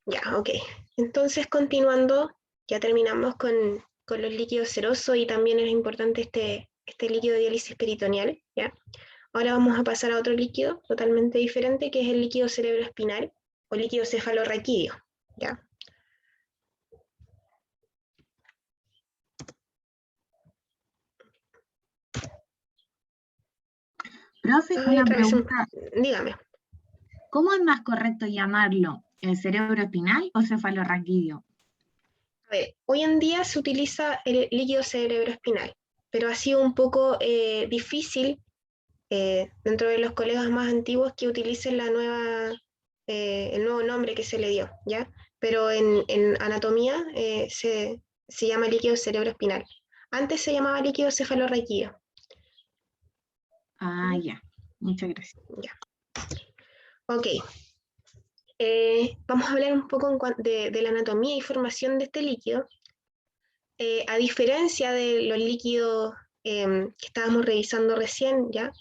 Ya, ok. Entonces, continuando, ya terminamos con los líquidos serosos y también es importante este líquido de diálisis peritoneal, ¿ya? Ahora vamos a pasar a otro líquido totalmente diferente, que es el líquido cerebroespinal o líquido cefalorraquídeo, ¿ya? Profe, Ay, una otra vez, pregunta. dígame. ¿Cómo es más correcto llamarlo? ¿El cerebro espinal o cefalorraquídeo? A ver, hoy en día se utiliza el líquido cerebroespinal, pero ha sido un poco difícil dentro de los colegas más antiguos que utilicen el nuevo nombre que se le dio, ¿ya? Pero en anatomía se llama líquido cerebroespinal. Antes se llamaba líquido cefalorraquídeo. Ah, ya. Muchas gracias. Ya. Ok. Vamos a hablar un poco de la anatomía y formación de este líquido. A diferencia de los líquidos que estábamos revisando recién, ¿ya?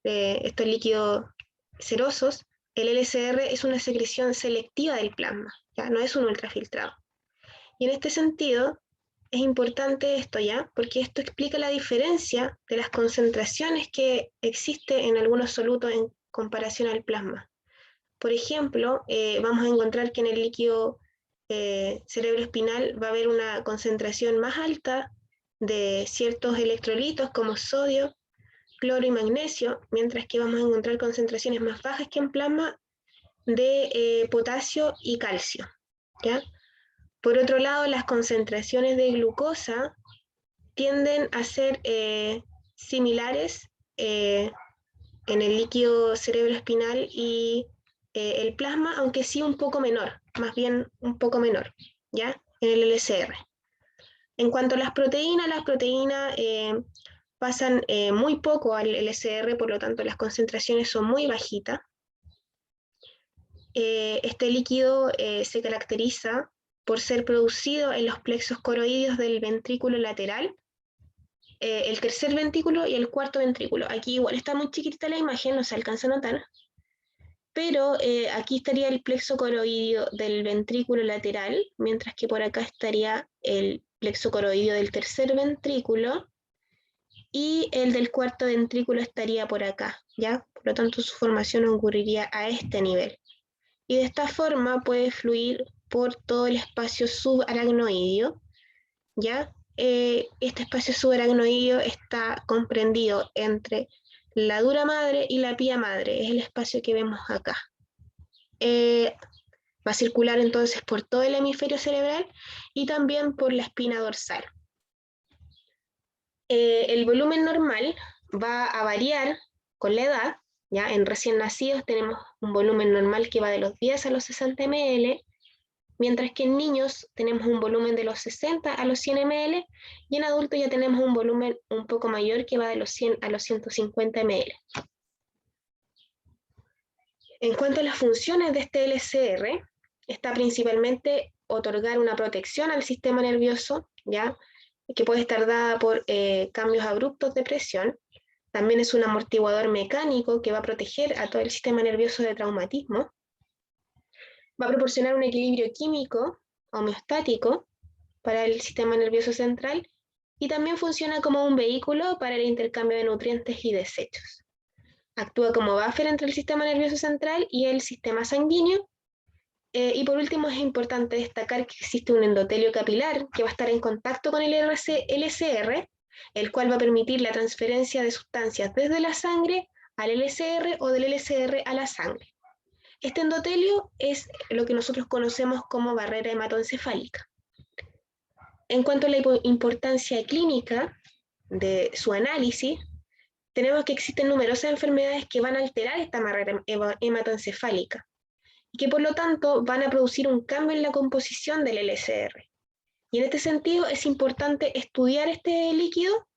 Estos líquidos serosos, el LCR es una secreción selectiva del plasma, ¿ya? No es un ultrafiltrado. Y en este sentido, es importante esto, ¿ya? Porque esto explica la diferencia de las concentraciones que existe en algunos solutos en comparación al plasma. Por ejemplo, vamos a encontrar que en el líquido cerebroespinal va a haber una concentración más alta de ciertos electrolitos como sodio, cloro y magnesio, mientras que vamos a encontrar concentraciones más bajas que en plasma de potasio y calcio, ¿ya? Por otro lado, las concentraciones de glucosa tienden a ser similares en el líquido cerebroespinal y el plasma, aunque sí un poco menor, más bien un poco menor, ¿ya? En el LCR. En cuanto a las proteínas pasan muy poco al LCR, por lo tanto las concentraciones son muy bajitas. Este líquido se caracteriza por ser producido en los plexos coroideos del ventrículo lateral, el tercer ventrículo y el cuarto ventrículo. Aquí igual está muy chiquitita la imagen, no se alcanza a notar, pero aquí estaría el plexo coroideo del ventrículo lateral, mientras que por acá estaría el plexo coroideo del tercer ventrículo y el del cuarto ventrículo estaría por acá, ¿ya? Por lo tanto, su formación ocurriría a este nivel. Y de esta forma puede fluir por todo el espacio subaracnoideo, ¿ya? Este espacio subaracnoideo está comprendido entre la dura madre y la pía madre, es el espacio que vemos acá. Va a circular entonces por todo el hemisferio cerebral y también por la espina dorsal. El volumen normal va a variar con la edad, ¿ya? En recién nacidos tenemos un volumen normal que va de los 10 a los 60 ml, mientras que en niños tenemos un volumen de los 60 a los 100 ml y en adultos ya tenemos un volumen un poco mayor que va de los 100 a los 150 ml. En cuanto a las funciones de este LCR, está principalmente otorgar una protección al sistema nervioso, ¿ya? Que puede estar dada por cambios abruptos de presión. También es un amortiguador mecánico que va a proteger a todo el sistema nervioso de traumatismo. Va a proporcionar un equilibrio químico homeostático para el sistema nervioso central y también funciona como un vehículo para el intercambio de nutrientes y desechos. Actúa como buffer entre el sistema nervioso central y el sistema sanguíneo. Y por último, es importante destacar que existe un endotelio capilar que va a estar en contacto con el LCR, el cual va a permitir la transferencia de sustancias desde la sangre al LCR o del LCR a la sangre. Este endotelio es lo que nosotros conocemos como barrera hematoencefálica. En cuanto a la importancia clínica de su análisis, tenemos que existen numerosas enfermedades que van a alterar esta barrera hematoencefálica y que por lo tanto van a producir un cambio en la composición del LCR. Y en este sentido es importante estudiar este líquido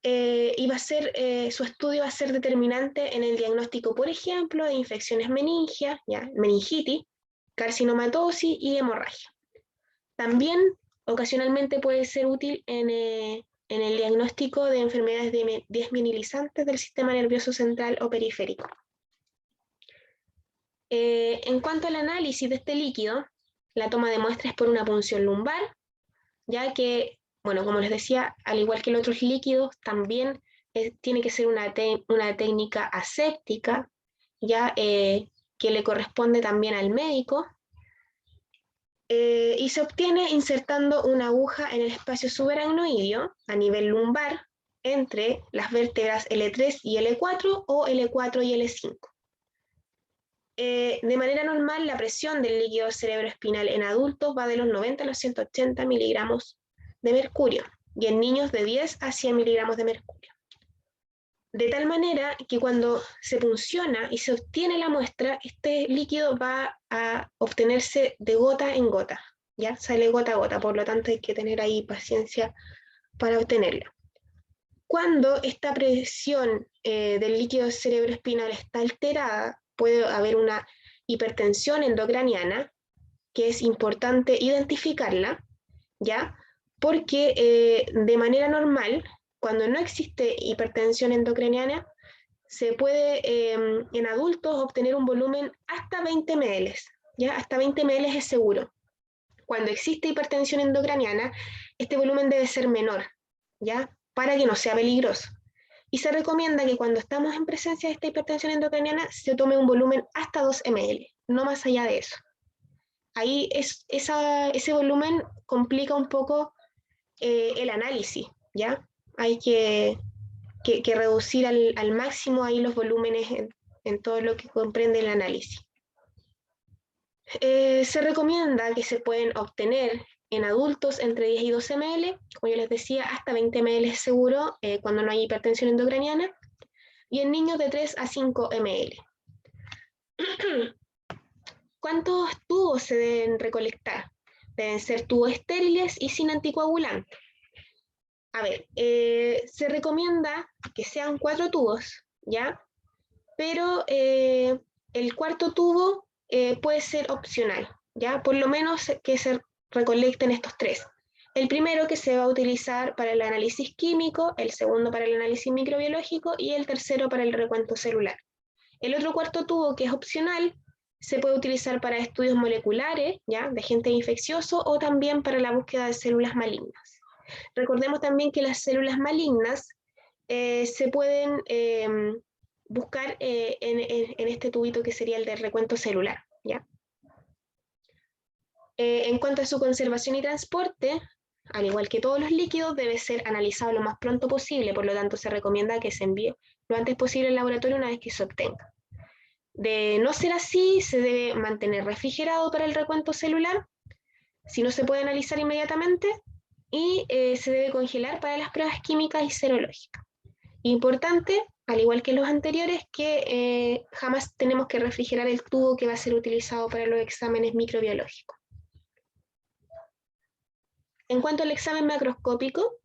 y su estudio va a ser determinante en el diagnóstico, por ejemplo, de infecciones meningias, meningitis, carcinomatosis y hemorragia. También ocasionalmente puede ser útil en el diagnóstico de enfermedades desmineralizantes del sistema nervioso central o periférico. En cuanto al análisis de este líquido, la toma de muestra es por una punción lumbar, ya que, bueno, como les decía, al igual que los otros líquidos, también tiene que ser una técnica aséptica, ya que le corresponde también al médico, y se obtiene insertando una aguja en el espacio subaracnoideo a nivel lumbar entre las vértebras L3 y L4 o L4 y L5. De manera normal, la presión del líquido cerebroespinal en adultos va de los 90 a los 180 miligramos de mercurio y en niños de 10 a 100 miligramos de mercurio. De tal manera que cuando se punciona y se obtiene la muestra, este líquido va a obtenerse de gota en gota, ¿ya? Sale gota a gota, por lo tanto hay que tener ahí paciencia para obtenerlo. Cuando esta presión del líquido cerebroespinal está alterada, puede haber una hipertensión endocraniana, que es importante identificarla, ¿ya? Porque de manera normal, cuando no existe hipertensión endocraniana, se puede en adultos obtener un volumen hasta 20 ml, ¿ya? Hasta 20 ml es seguro. Cuando existe hipertensión endocraniana, este volumen debe ser menor, ¿ya? Para que no sea peligroso. Y se recomienda que cuando estamos en presencia de esta hipertensión endocraniana se tome un volumen hasta 2 ml, no más allá de eso. Ahí ese volumen complica un poco el análisis, ¿ya? Hay que reducir al máximo ahí los volúmenes en todo lo que comprende el análisis. Se recomienda que se pueden obtener en adultos entre 10 y 12 ml, como yo les decía, hasta 20 ml es seguro cuando no hay hipertensión endocraniana, y en niños de 3 a 5 ml. ¿Cuántos tubos se deben recolectar? Deben ser tubos estériles y sin anticoagulante. A ver, se recomienda que sean 4 tubos, ¿ya? Pero el cuarto tubo puede ser opcional, ¿ya? Por lo menos que se recolecten estos 3. El primero que se va a utilizar para el análisis químico, el segundo para el análisis microbiológico y el tercero para el recuento celular. El otro cuarto tubo, que es opcional, se puede utilizar para estudios moleculares, ¿ya? De agentes infecciosos o también para la búsqueda de células malignas. Recordemos también que las células malignas se pueden buscar en este tubito que sería el de recuento celular, ¿ya? En cuanto a su conservación y transporte, al igual que todos los líquidos, debe ser analizado lo más pronto posible, por lo tanto se recomienda que se envíe lo antes posible al laboratorio una vez que se obtenga. De no ser así, se debe mantener refrigerado para el recuento celular, si no se puede analizar inmediatamente, y se debe congelar para las pruebas químicas y serológicas. Importante, al igual que los anteriores, que jamás tenemos que refrigerar el tubo que va a ser utilizado para los exámenes microbiológicos. En cuanto al examen macroscópico,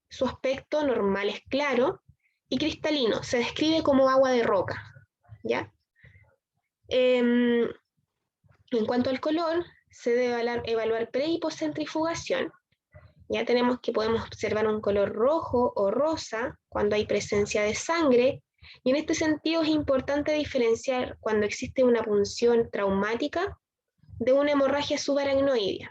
su aspecto normal es claro y cristalino, se describe como agua de roca, ¿ya? En cuanto al color, se debe evaluar pre y postcentrifugación. Ya tenemos que podemos observar un color rojo o rosa cuando hay presencia de sangre, y en este sentido es importante diferenciar cuando existe una punción traumática de una hemorragia subaracnoidea.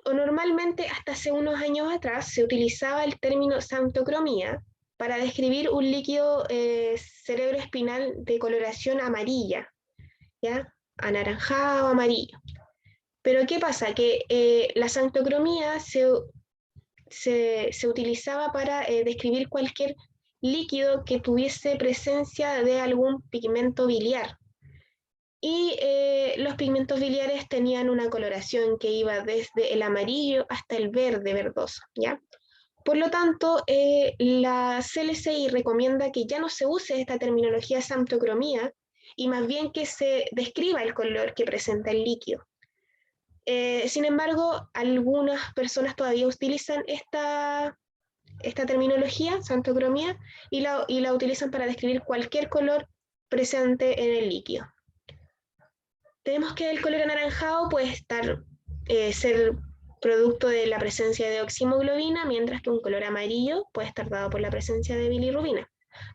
O normalmente, hasta hace unos años atrás, se utilizaba el término xantocromía para describir un líquido cerebroespinal de coloración amarilla, ¿ya? Anaranjado o amarillo. Pero ¿qué pasa? Que la xantocromía se utilizaba para describir cualquier líquido que tuviese presencia de algún pigmento biliar. Y los pigmentos biliares tenían una coloración que iba desde el amarillo hasta el verde verdoso, ¿ya? Por lo tanto, la CLCI recomienda que ya no se use esta terminología xantocromía y más bien que se describa el color que presenta el líquido. Sin embargo, algunas personas todavía utilizan esta terminología, xantocromía, y la utilizan para describir cualquier color presente en el líquido. Tenemos que el color anaranjado puede ser producto de la presencia de oximoglobina, mientras que un color amarillo puede estar dado por la presencia de bilirrubina.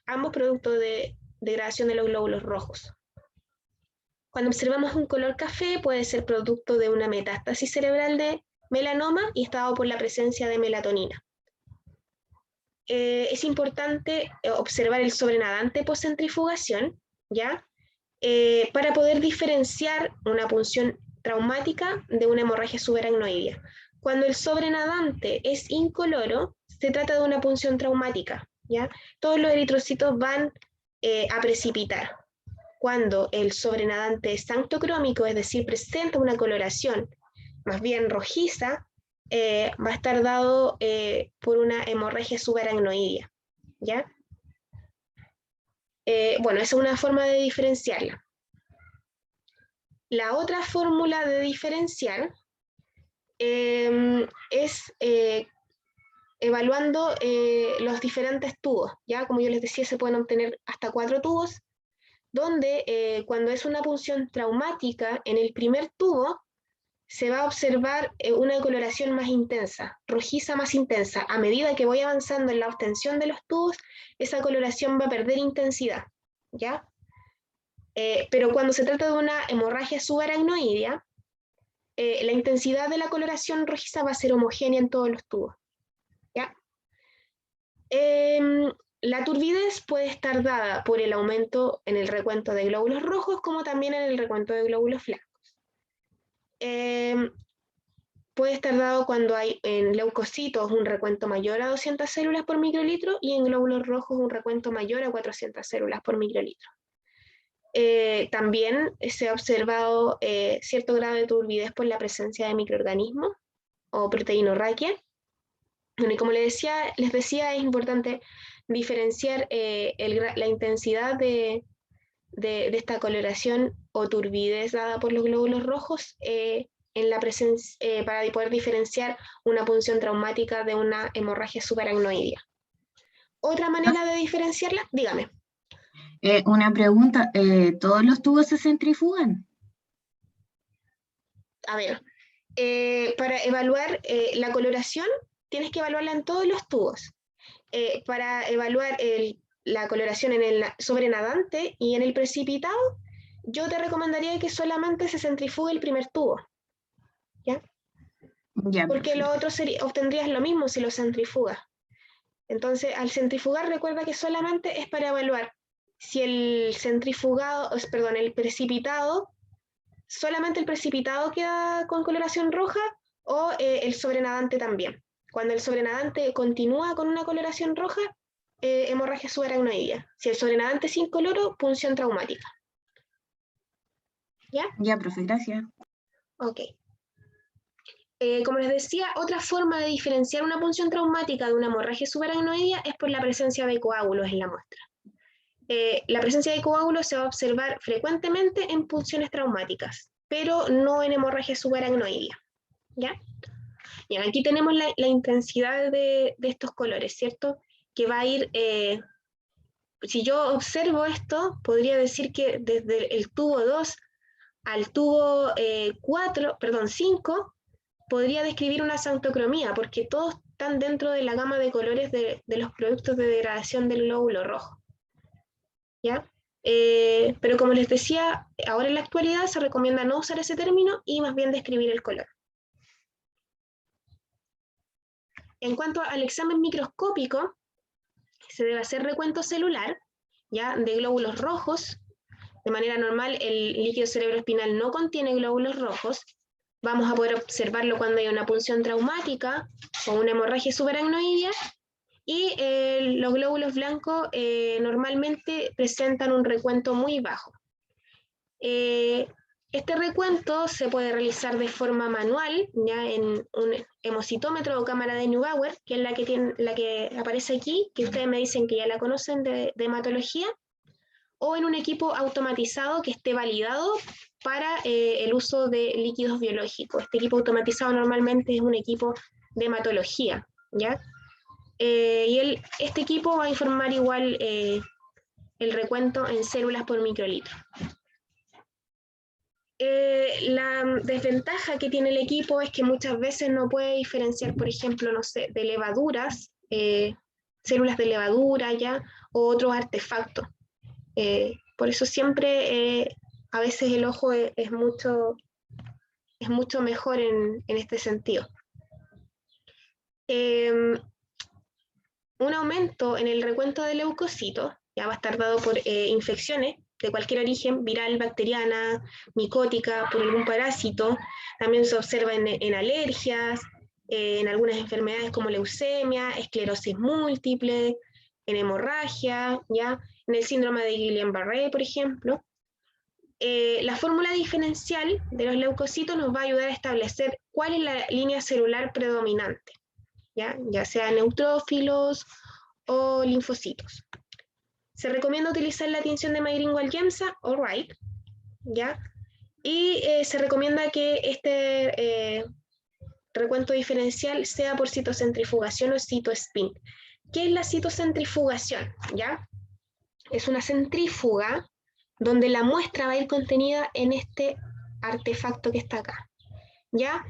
Ambos productos de degradación de los glóbulos rojos. Cuando observamos un color café, puede ser producto de una metástasis cerebral de melanoma y está dado por la presencia de melatonina. Es importante observar el sobrenadante postcentrifugación, ¿ya? Para poder diferenciar una punción traumática de una hemorragia subaracnoidea. Cuando el sobrenadante es incoloro, se trata de una punción traumática, ¿ya? Todos los eritrocitos van a precipitar. Cuando el sobrenadante es sanctocrómico, es decir, presenta una coloración más bien rojiza, va a estar dado por una hemorragia subaracnoidea, ¿ya? Bueno, esa es una forma de diferenciarla. La otra fórmula de diferenciar es evaluando los diferentes tubos, ¿ya? Como yo les decía, se pueden obtener hasta 4 tubos, donde cuando es una punción traumática en el primer tubo, se va a observar una coloración más intensa, rojiza más intensa. A medida que voy avanzando en la obtención de los tubos, esa coloración va a perder intensidad, ¿ya? Pero cuando se trata de una hemorragia subaracnoidea, la intensidad de la coloración rojiza va a ser homogénea en todos los tubos, ¿ya? La turbidez puede estar dada por el aumento en el recuento de glóbulos rojos, como también en el recuento de glóbulos blancos. Puede estar dado cuando hay en leucocitos un recuento mayor a 200 células por microlitro y en glóbulos rojos un recuento mayor a 400 células por microlitro. También se ha observado cierto grado de turbidez por la presencia de microorganismos o proteinorraquia. Bueno, y como les decía, es importante diferenciar la intensidad de esta coloración o turbidez dada por los glóbulos rojos en la para poder diferenciar una punción traumática de una hemorragia subaracnoidea. ¿Otra manera de diferenciarla? Dígame. Una pregunta, ¿todos los tubos se centrifugan? A ver, para evaluar la coloración, tienes que evaluarla en todos los tubos. Para evaluar la coloración en el sobrenadante y en el precipitado, yo te recomendaría que solamente se centrifugue el primer tubo, ¿ya? Ya, porque perfecto. lo otro obtendrías lo mismo si lo centrifugas. Entonces, al centrifugar, recuerda que solamente es para evaluar si el el precipitado, solamente el precipitado queda con coloración roja o el sobrenadante también. Cuando el sobrenadante continúa con una coloración roja, hemorragia subaracnoidea. Si el sobrenadante es incoloro, punción traumática. ¿Ya? Ya, profe, gracias. Ok. Como les decía, otra forma de diferenciar una punción traumática de una hemorragia subaracnoidea es por la presencia de coágulos en la muestra. La presencia de coágulos se va a observar frecuentemente en punciones traumáticas, pero no en hemorragia subaracnoidea. ¿Ya? Y aquí tenemos la intensidad de estos colores, ¿cierto? Que va a ir, si yo observo esto, podría decir que desde el tubo 2 al tubo 5, podría describir una sanctocromía, porque todos están dentro de la gama de colores de los productos de degradación del glóbulo rojo. ¿Ya? Pero como les decía, ahora en la actualidad se recomienda no usar ese término y más bien describir el color. En cuanto al examen microscópico, se debe hacer recuento celular, ¿ya? De glóbulos rojos. De manera normal, el líquido cerebroespinal no contiene glóbulos rojos. Vamos a poder observarlo cuando hay una punción traumática o una hemorragia subaracnoidea. Y los glóbulos blancos normalmente presentan un recuento muy bajo. Este recuento se puede realizar de forma manual, ya en un hemocitómetro o cámara de Neubauer, que es la que aparece aquí, que ustedes me dicen que ya la conocen de hematología, o en un equipo automatizado que esté validado para el uso de líquidos biológicos. Este equipo automatizado normalmente es un equipo de hematología, ¿ya? Y este equipo va a informar igual el recuento en células por microlitro. La desventaja que tiene el equipo es que muchas veces no puede diferenciar, por ejemplo, no sé, de levaduras, células de levadura ya, o otros artefactos. Por eso siempre a veces el ojo es mucho mejor en este sentido. Un aumento en el recuento de leucocitos ya va a estar dado por infecciones de cualquier origen, viral, bacteriana, micótica, por algún parásito. También se observa en alergias, en algunas enfermedades como leucemia, esclerosis múltiple, en hemorragia, ¿ya? En el síndrome de Guillain-Barré, por ejemplo. La fórmula diferencial de los leucocitos nos va a ayudar a establecer cuál es la línea celular predominante, ya sea neutrófilos o linfocitos. Se recomienda utilizar la tinción de Mayringwald-Giemsa o Wright, ¿ya? Y se recomienda que este recuento diferencial sea por citocentrifugación o citospin. ¿Qué es la citocentrifugación? ¿Ya? Es una centrífuga donde la muestra va a ir contenida en este artefacto que está acá. ¿Ya?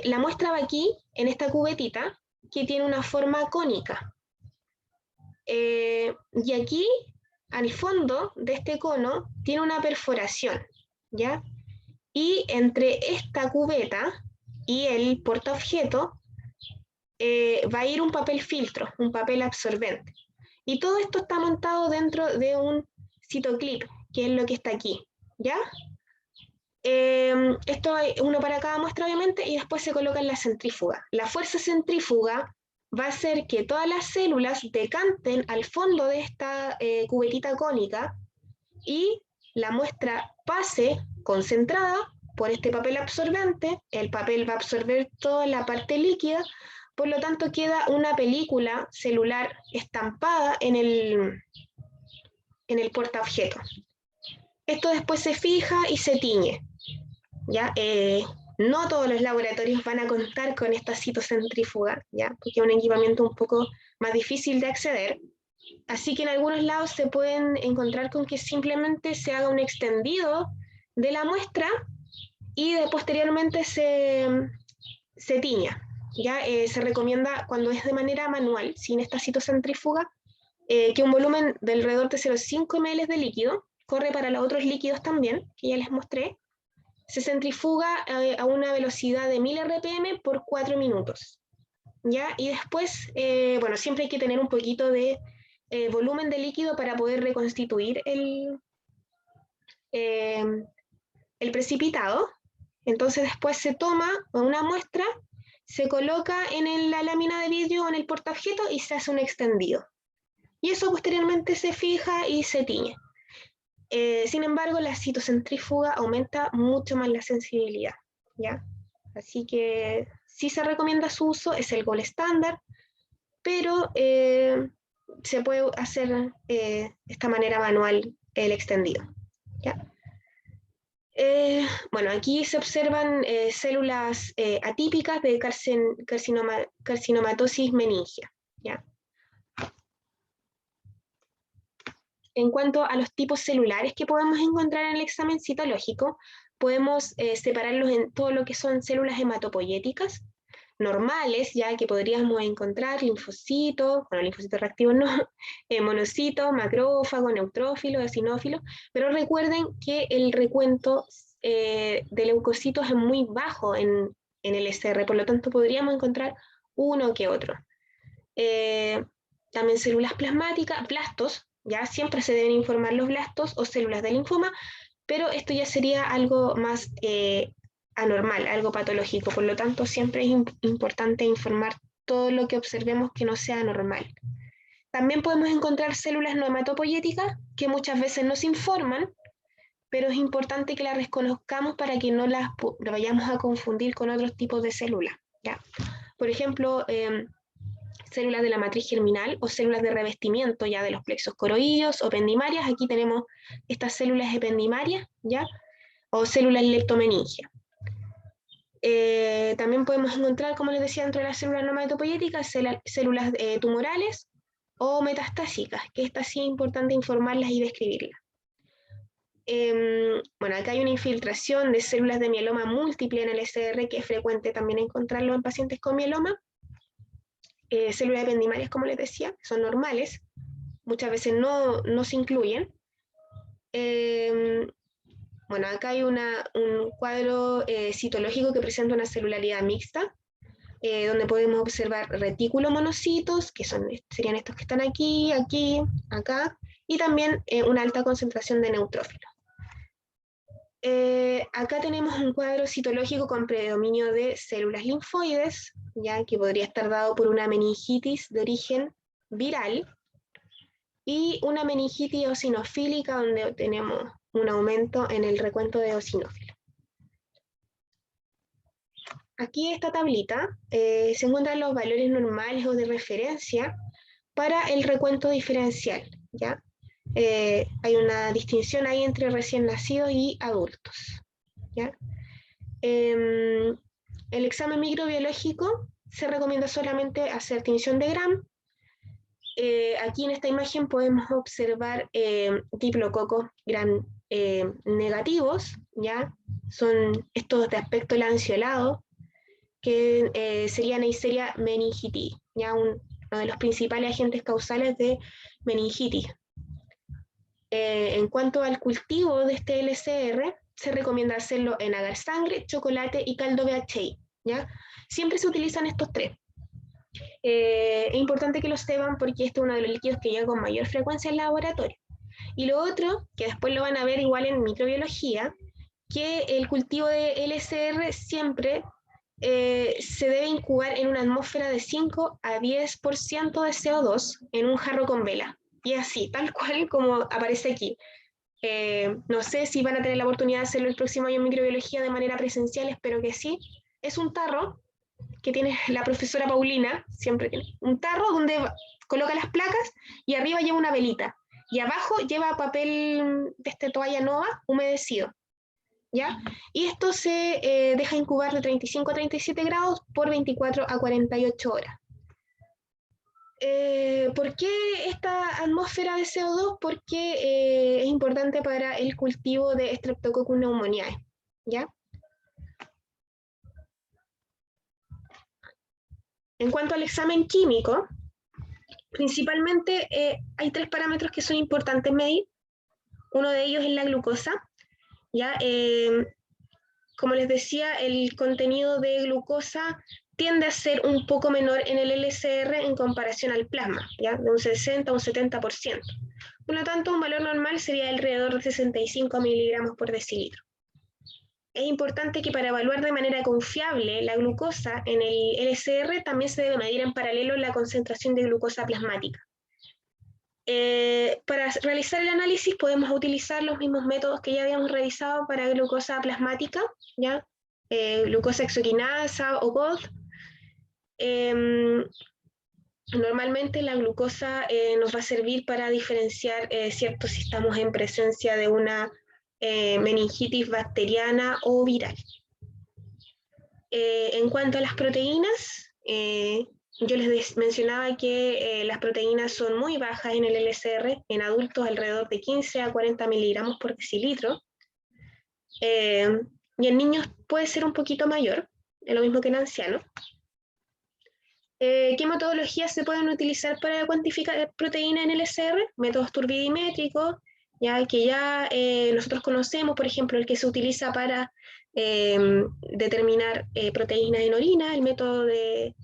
La muestra va aquí, en esta cubetita, que tiene una forma cónica. Y aquí, al fondo de este cono, tiene una perforación, ¿ya? Y entre esta cubeta y el portaobjeto va a ir un papel filtro, un papel absorbente. Y todo esto está montado dentro de un citoclip, que es lo que está aquí, ¿ya? Esto hay uno para cada muestra, obviamente, y después se coloca en la centrífuga. La fuerza centrífuga va a hacer que todas las células decanten al fondo de esta cubetita cónica y la muestra pase concentrada por este papel absorbente. El papel va a absorber toda la parte líquida, por lo tanto queda una película celular estampada en el portaobjeto. Esto después se fija y se tiñe. ¿Ya? No todos los laboratorios van a contar con esta citocentrífuga, ¿ya? Porque es un equipamiento un poco más difícil de acceder. Así que en algunos lados se pueden encontrar con que simplemente se haga un extendido de la muestra y posteriormente se tiña. ¿Ya? Se recomienda, cuando es de manera manual, sin esta citocentrífuga, que un volumen de alrededor de 0,5 ml de líquido corre para los otros líquidos también, que ya les mostré. Se centrifuga a una velocidad de 1000 RPM por 4 minutos. ¿Ya? Y después, bueno, siempre hay que tener un poquito de volumen de líquido para poder reconstituir el precipitado. Entonces después se toma una muestra, se coloca en la lámina de vidrio o en el portaobjeto y se hace un extendido. Y eso posteriormente se fija y se tiñe. Sin embargo, la citocentrífuga aumenta mucho más la sensibilidad, ¿ya? Así que sí se recomienda su uso, es el gold estándar, pero se puede hacer de esta manera manual el extendido, ¿ya? Bueno, aquí se observan células atípicas de carcinomatosis meningea, ¿ya? En cuanto a los tipos celulares que podemos encontrar en el examen citológico, podemos separarlos en todo lo que son células hematopoyéticas, normales, ya que podríamos encontrar linfocitos, bueno, linfocitos reactivos no, monocitos, macrófagos, neutrófilos, eosinófilos, pero recuerden que el recuento de leucocitos es muy bajo en el SR, por lo tanto podríamos encontrar uno que otro. También células plasmáticas, blastos, ya siempre se deben informar los blastos o células de linfoma, pero esto ya sería algo más anormal, algo patológico, por lo tanto siempre es importante informar todo lo que observemos que no sea normal. También podemos encontrar células no hematopoyéticas que muchas veces no se informan, pero es importante que las reconozcamos para que no las vayamos a confundir con otros tipos de células, ¿ya? Por ejemplo, células de la matriz germinal o células de revestimiento ya de los plexos coroideos o ependimarias. Aquí tenemos estas células ependimarias, ¿ya? O células leptomeningia. También podemos encontrar, como les decía, dentro de las células no hematopoyéticas, células tumorales o metastásicas, que estas sí es importante informarlas y describirlas. Bueno, acá hay una infiltración de células de mieloma múltiple en el SR, que es frecuente también encontrarlo en pacientes con mieloma. Células ependimarias, como les decía, son normales, muchas veces no se incluyen, Bueno, acá hay un cuadro citológico que presenta una celularidad mixta, donde podemos observar retículos monocitos, que serían estos que están aquí, aquí, acá, y también una alta concentración de neutrófilos. Acá tenemos un cuadro citológico con predominio de células linfoides, ya que podría estar dado por una meningitis de origen viral, y una meningitis eosinofílica, donde tenemos un aumento en el recuento de eosinófilos. Aquí esta tablita se encuentran los valores normales o de referencia para el recuento diferencial, ¿ya? Hay una distinción ahí entre recién nacidos y adultos, ¿ya? El examen microbiológico se recomienda solamente hacer tinción de Gram. Aquí en esta imagen podemos observar diplococos Gram negativos, ¿ya? Son estos de aspecto lanceolado, que sería Neisseria meningitidis, ¿ya? Uno de los principales agentes causales de meningitis. En cuanto al cultivo de este LCR, se recomienda hacerlo en agar sangre, chocolate y caldo BHI, ¿ya? Siempre se utilizan estos tres. Es importante que lo sepan porque este es uno de los líquidos que llega con mayor frecuencia al laboratorio. Y lo otro, que después lo van a ver igual en microbiología, que el cultivo de LCR siempre se debe incubar en una atmósfera de 5 a 10% de CO2 en un jarro con vela. Y así, tal cual como aparece aquí. No sé si van a tener la oportunidad de hacerlo el próximo año en microbiología de manera presencial, espero que sí. Es un tarro que tiene la profesora Paulina, siempre tiene un tarro donde coloca las placas y arriba lleva una velita. Y abajo lleva papel de esta toalla nova humedecido, ¿ya? Y esto se deja incubar de 35 a 37 grados por 24 a 48 horas. ¿Por qué esta atmósfera de CO2? Porque es importante para el cultivo de Streptococcus pneumoniae, ¿ya? En cuanto al examen químico, principalmente hay tres parámetros que son importantes medir. Uno de ellos es la glucosa, ¿ya? Como les decía, el contenido de glucosa tiende a ser un poco menor en el LCR en comparación al plasma, ¿ya? De un 60 a un 70%. Por lo tanto, un valor normal sería alrededor de 65 miligramos por decilitro. Es importante que para evaluar de manera confiable la glucosa en el LCR también se debe medir en paralelo la concentración de glucosa plasmática. Para realizar el análisis podemos utilizar los mismos métodos que ya habíamos revisado para glucosa plasmática, ¿ya? Glucosa exoquinasa o GOD. Normalmente la glucosa nos va a servir para diferenciar cierto si estamos en presencia de una meningitis bacteriana o viral. En cuanto a las proteínas, yo les mencionaba que las proteínas son muy bajas en el LCR, en adultos alrededor de 15 a 40 miligramos por decilitro, y en niños puede ser un poquito mayor, es lo mismo que en ancianos. ¿Qué metodologías se pueden utilizar para cuantificar proteína en LCR? Métodos turbidimétricos, ya que ya nosotros conocemos, por ejemplo, el que se utiliza para determinar proteínas en orina, el método de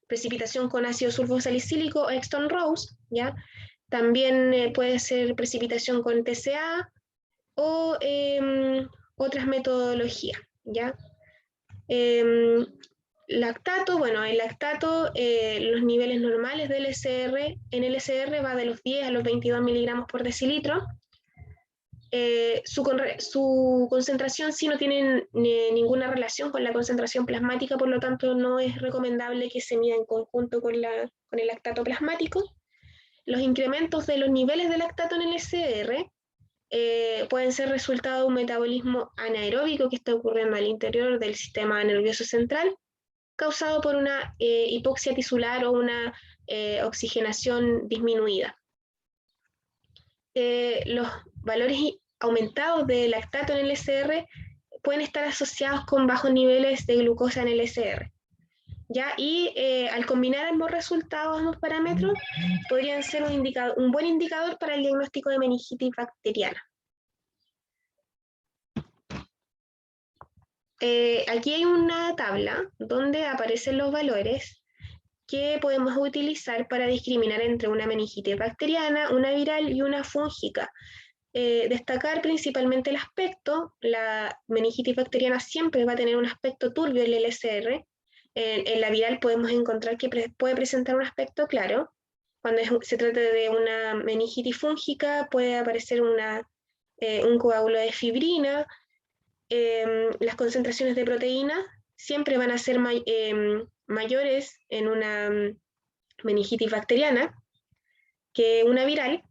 precipitación con ácido sulfosalicílico, Exton-Rose, ¿ya? También puede ser precipitación con TCA o otras metodologías, ¿ya? Lactato, bueno, el lactato, los niveles normales del LCR, en LCR va de los 10 a los 22 miligramos por decilitro. Su concentración sí no tiene ninguna relación con la concentración plasmática, por lo tanto no es recomendable que se mida en conjunto con el lactato plasmático. Los incrementos de los niveles de lactato en el LCR pueden ser resultado de un metabolismo anaeróbico que está ocurriendo al interior del sistema nervioso central, causado por una hipoxia tisular o una oxigenación disminuida. Los valores aumentados de lactato en el LCR pueden estar asociados con bajos niveles de glucosa en el LCR, ¿ya? Y al combinar ambos resultados, ambos parámetros, podrían ser un buen indicador para el diagnóstico de meningitis bacteriana. aquí hay una tabla donde aparecen los valores que podemos utilizar para discriminar entre una meningitis bacteriana, una viral y una fúngica. Destacar principalmente el aspecto. La meningitis bacteriana siempre va a tener un aspecto turbio en el LSR. En la viral podemos encontrar que puede presentar un aspecto claro. Cuando se trata de una meningitis fúngica puede aparecer un coágulo de fibrina. Las concentraciones de proteína siempre van a ser mayores en una meningitis bacteriana que una viral.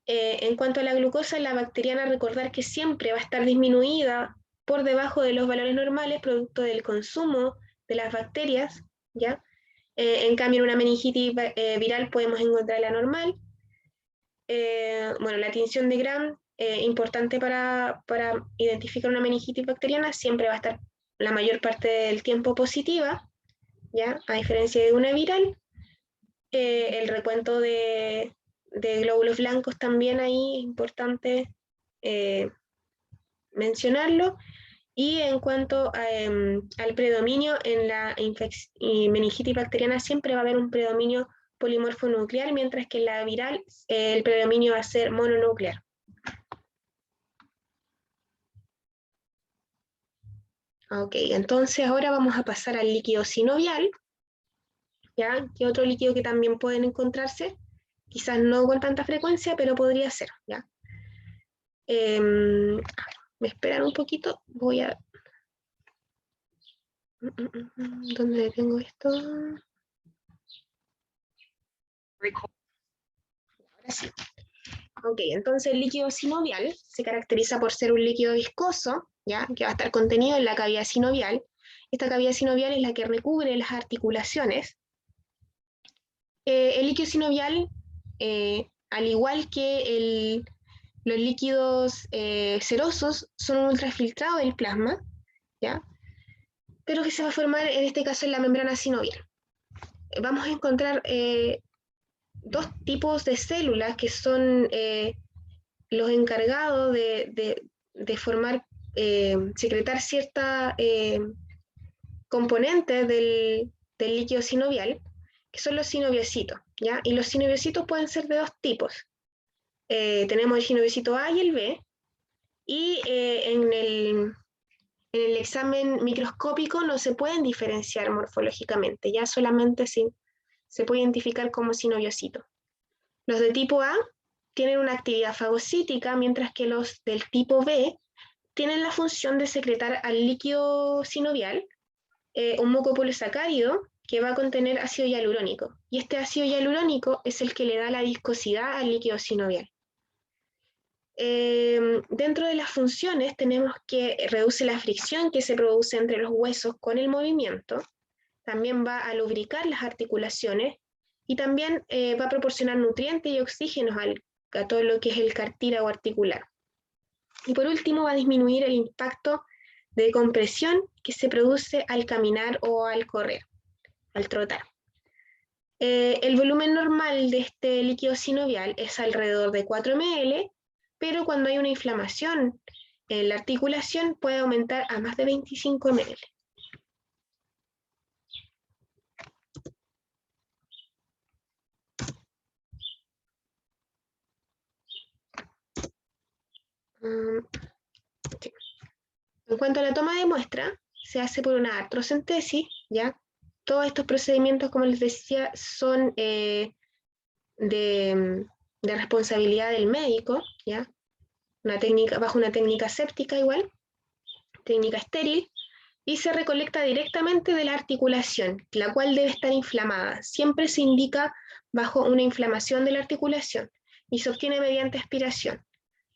En cuanto a la glucosa, la bacteriana, recordar que siempre va a estar disminuida por debajo de los valores normales, producto del consumo de las bacterias, ¿ya? En cambio, en una meningitis viral podemos encontrar la normal. Bueno, la tinción de Gram, importante para identificar una meningitis bacteriana, siempre va a estar la mayor parte del tiempo positiva, ¿ya? A diferencia de una viral. El recuento de glóbulos blancos también ahí, importante mencionarlo. Y en cuanto al predominio, en la meningitis bacteriana siempre va a haber un predominio polimorfonuclear, mientras que en la viral el predominio va a ser mononuclear. Ok, entonces ahora vamos a pasar al líquido sinovial, ¿ya? Que otro líquido que también pueden encontrarse, quizás no con tanta frecuencia, pero podría ser, ¿ya? Me esperan un poquito, voy a... ¿Dónde tengo esto? Ahora sí. Ok, entonces el líquido sinovial se caracteriza por ser un líquido viscoso, ¿ya? Que va a estar contenido en la cavidad sinovial. Esta cavidad sinovial es la que recubre las articulaciones. El líquido sinovial, al igual que los líquidos serosos, son un ultrafiltrado del plasma, ¿ya? Pero que se va a formar en este caso en la membrana sinovial. Vamos a encontrar dos tipos de células que son los encargados de formar, secretar cierta componentes del líquido sinovial, que son los sinoviocitos, ¿ya? Y los sinoviocitos pueden ser de dos tipos. Tenemos el sinoviocito A y el B, y en el examen microscópico no se pueden diferenciar morfológicamente, ya solamente se puede identificar como sinoviocito. Los de tipo A tienen una actividad fagocítica, mientras que los del tipo B tienen la función de secretar al líquido sinovial un mucopolisacárido que va a contener ácido hialurónico. Y este ácido hialurónico es el que le da la viscosidad al líquido sinovial. Dentro de las funciones tenemos que reduce la fricción que se produce entre los huesos con el movimiento, también va a lubricar las articulaciones y también va a proporcionar nutrientes y oxígenos a todo lo que es el cartílago articular. Y por último va a disminuir el impacto de compresión que se produce al caminar o al correr, al trotar. El volumen normal de este líquido sinovial es alrededor de 4 ml, pero cuando hay una inflamación en la articulación puede aumentar a más de 25 ml. Sí. En cuanto a la toma de muestra, se hace por una artrocentesis, ¿ya? Todos estos procedimientos, como les decía, son de responsabilidad del médico, ¿ya? Bajo una técnica séptica igual, técnica estéril, y se recolecta directamente de la articulación, la cual debe estar inflamada. Siempre se indica bajo una inflamación de la articulación y se obtiene mediante aspiración.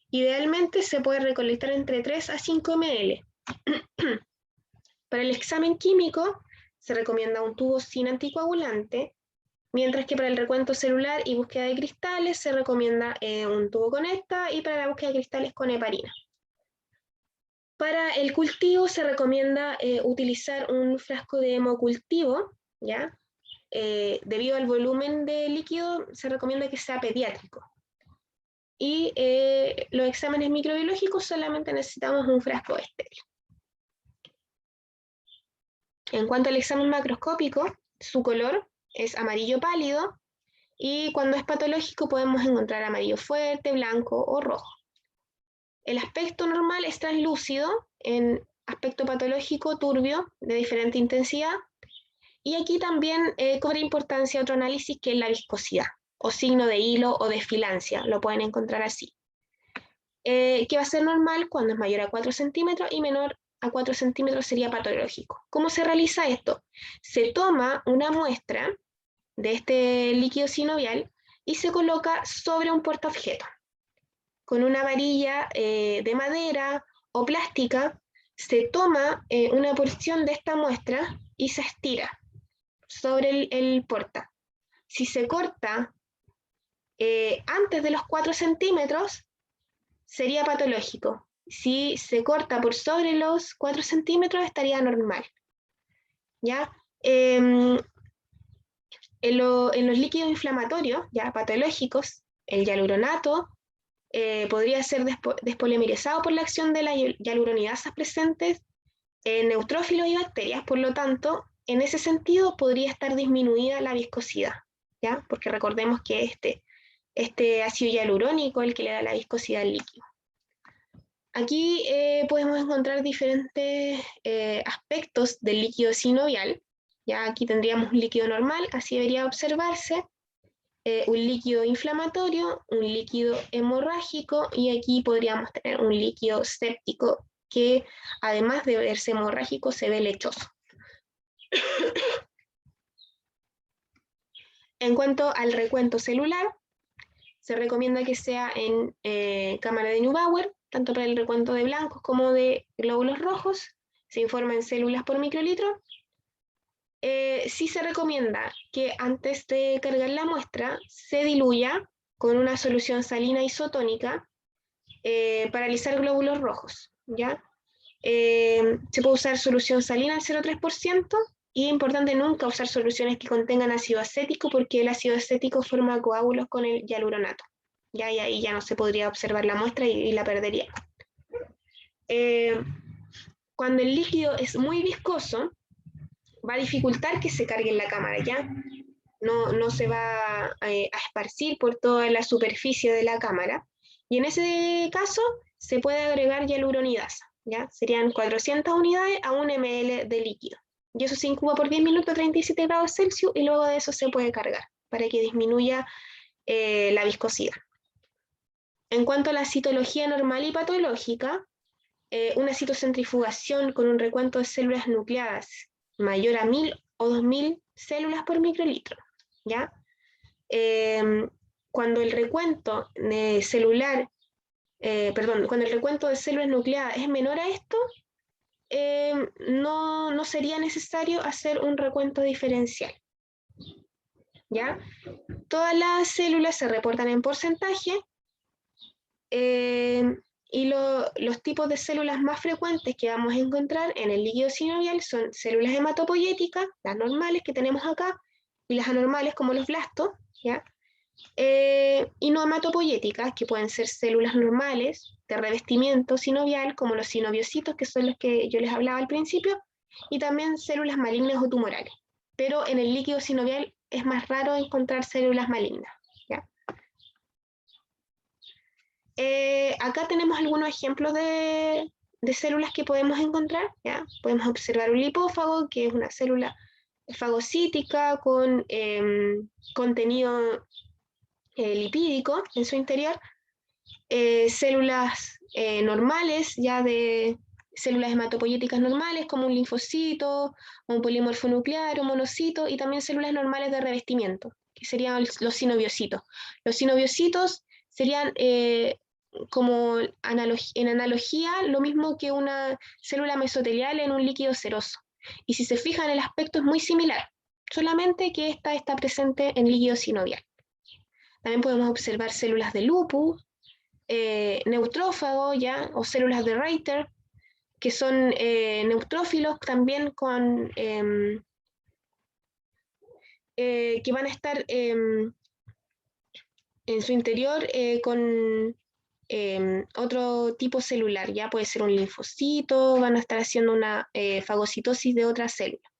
Idealmente se puede recolectar entre 3 a 5 ml. Para el examen químico se recomienda un tubo sin anticoagulante, mientras que para el recuento celular y búsqueda de cristales se recomienda un tubo con esta, y para la búsqueda de cristales con heparina. Para el cultivo se recomienda utilizar un frasco de hemocultivo, ¿ya? Debido al volumen de líquido se recomienda que sea pediátrico. Y los exámenes microbiológicos solamente necesitamos un frasco estéril. En cuanto al examen macroscópico, su color es amarillo pálido y cuando es patológico podemos encontrar amarillo fuerte, blanco o rojo. El aspecto normal es translúcido, en aspecto patológico turbio, de diferente intensidad. Y aquí también cobra importancia otro análisis que es la viscosidad, o signo de hilo o de filancia, lo pueden encontrar así. Que va a ser normal cuando es mayor a 4 centímetros y menor a 4 centímetros sería patológico. ¿Cómo se realiza esto? Se toma una muestra de este líquido sinovial y se coloca sobre un portaobjeto. Con una varilla de madera o plástica, se toma una porción de esta muestra y se estira sobre el porta. Si se corta antes de los 4 centímetros, sería patológico. Si se corta por sobre los 4 centímetros, estaría normal. ¿Ya? En los líquidos inflamatorios, ya patológicos, el hialuronato podría ser despolimerizado por la acción de las hialuronidasas presentes en neutrófilos y bacterias, por lo tanto, en ese sentido podría estar disminuida la viscosidad, ¿ya? Porque recordemos que este ácido hialurónico es el que le da la viscosidad al líquido. Aquí podemos encontrar diferentes aspectos del líquido sinovial. Ya aquí tendríamos un líquido normal, así debería observarse, un líquido inflamatorio, un líquido hemorrágico y aquí podríamos tener un líquido séptico que además de verse hemorrágico se ve lechoso. En cuanto al recuento celular, se recomienda que sea en cámara de Neubauer, tanto para el recuento de blancos como de glóbulos rojos. Se informa en células por microlitro. Sí se recomienda que antes de cargar la muestra se diluya con una solución salina isotónica para alisar glóbulos rojos, ¿ya? Se puede usar solución salina al 0,3% y es importante nunca usar soluciones que contengan ácido acético porque el ácido acético forma coágulos con el hialuronato, ¿ya? Y ahí ya no se podría observar la muestra y la perdería. Cuando el líquido es muy viscoso, va a dificultar que se cargue en la cámara, ¿ya? No se va a esparcir por toda la superficie de la cámara. Y en ese caso se puede agregar hialuronidasa, ¿ya? Serían 400 unidades a 1 ml de líquido. Y eso se incuba por 10 minutos a 37 grados Celsius y luego de eso se puede cargar para que disminuya la viscosidad. En cuanto a la citología normal y patológica, una citocentrifugación con un recuento de células nucleadas mayor a 1000 o 2000 células por microlitro, ¿ya? Cuando el recuento celular, cuando el recuento de células nucleadas es menor a esto, no sería necesario hacer un recuento diferencial, ¿ya? Todas las células se reportan en porcentaje y los tipos de células más frecuentes que vamos a encontrar en el líquido sinovial son células hematopoyéticas, las normales que tenemos acá, y las anormales como los blastos, ¿ya? Y no hematopoyéticas, que pueden ser células normales de revestimiento sinovial, como los sinoviocitos, que son los que yo les hablaba al principio, y también células malignas o tumorales. Pero en el líquido sinovial es más raro encontrar células malignas, ¿ya? Acá tenemos algunos ejemplos de células que podemos encontrar, ¿ya? Podemos observar un lipófago, que es una célula fagocítica con contenido lipídico en su interior, células normales, ya de células hematopoyéticas normales, como un linfocito, un polimorfo nuclear, un monocito, y también células normales de revestimiento, que serían los sinoviocitos. Los sinoviocitos serían como en analogía lo mismo que una célula mesotelial en un líquido seroso. Y si se fijan, el aspecto es muy similar, solamente que esta está presente en líquido sinovial. También podemos observar células de lupus, neutrófago, ¿ya? O células de Reiter, que son neutrófilos también con, que van a estar en su interior con otro tipo celular, ya puede ser un linfocito, van a estar haciendo una fagocitosis de otra célula,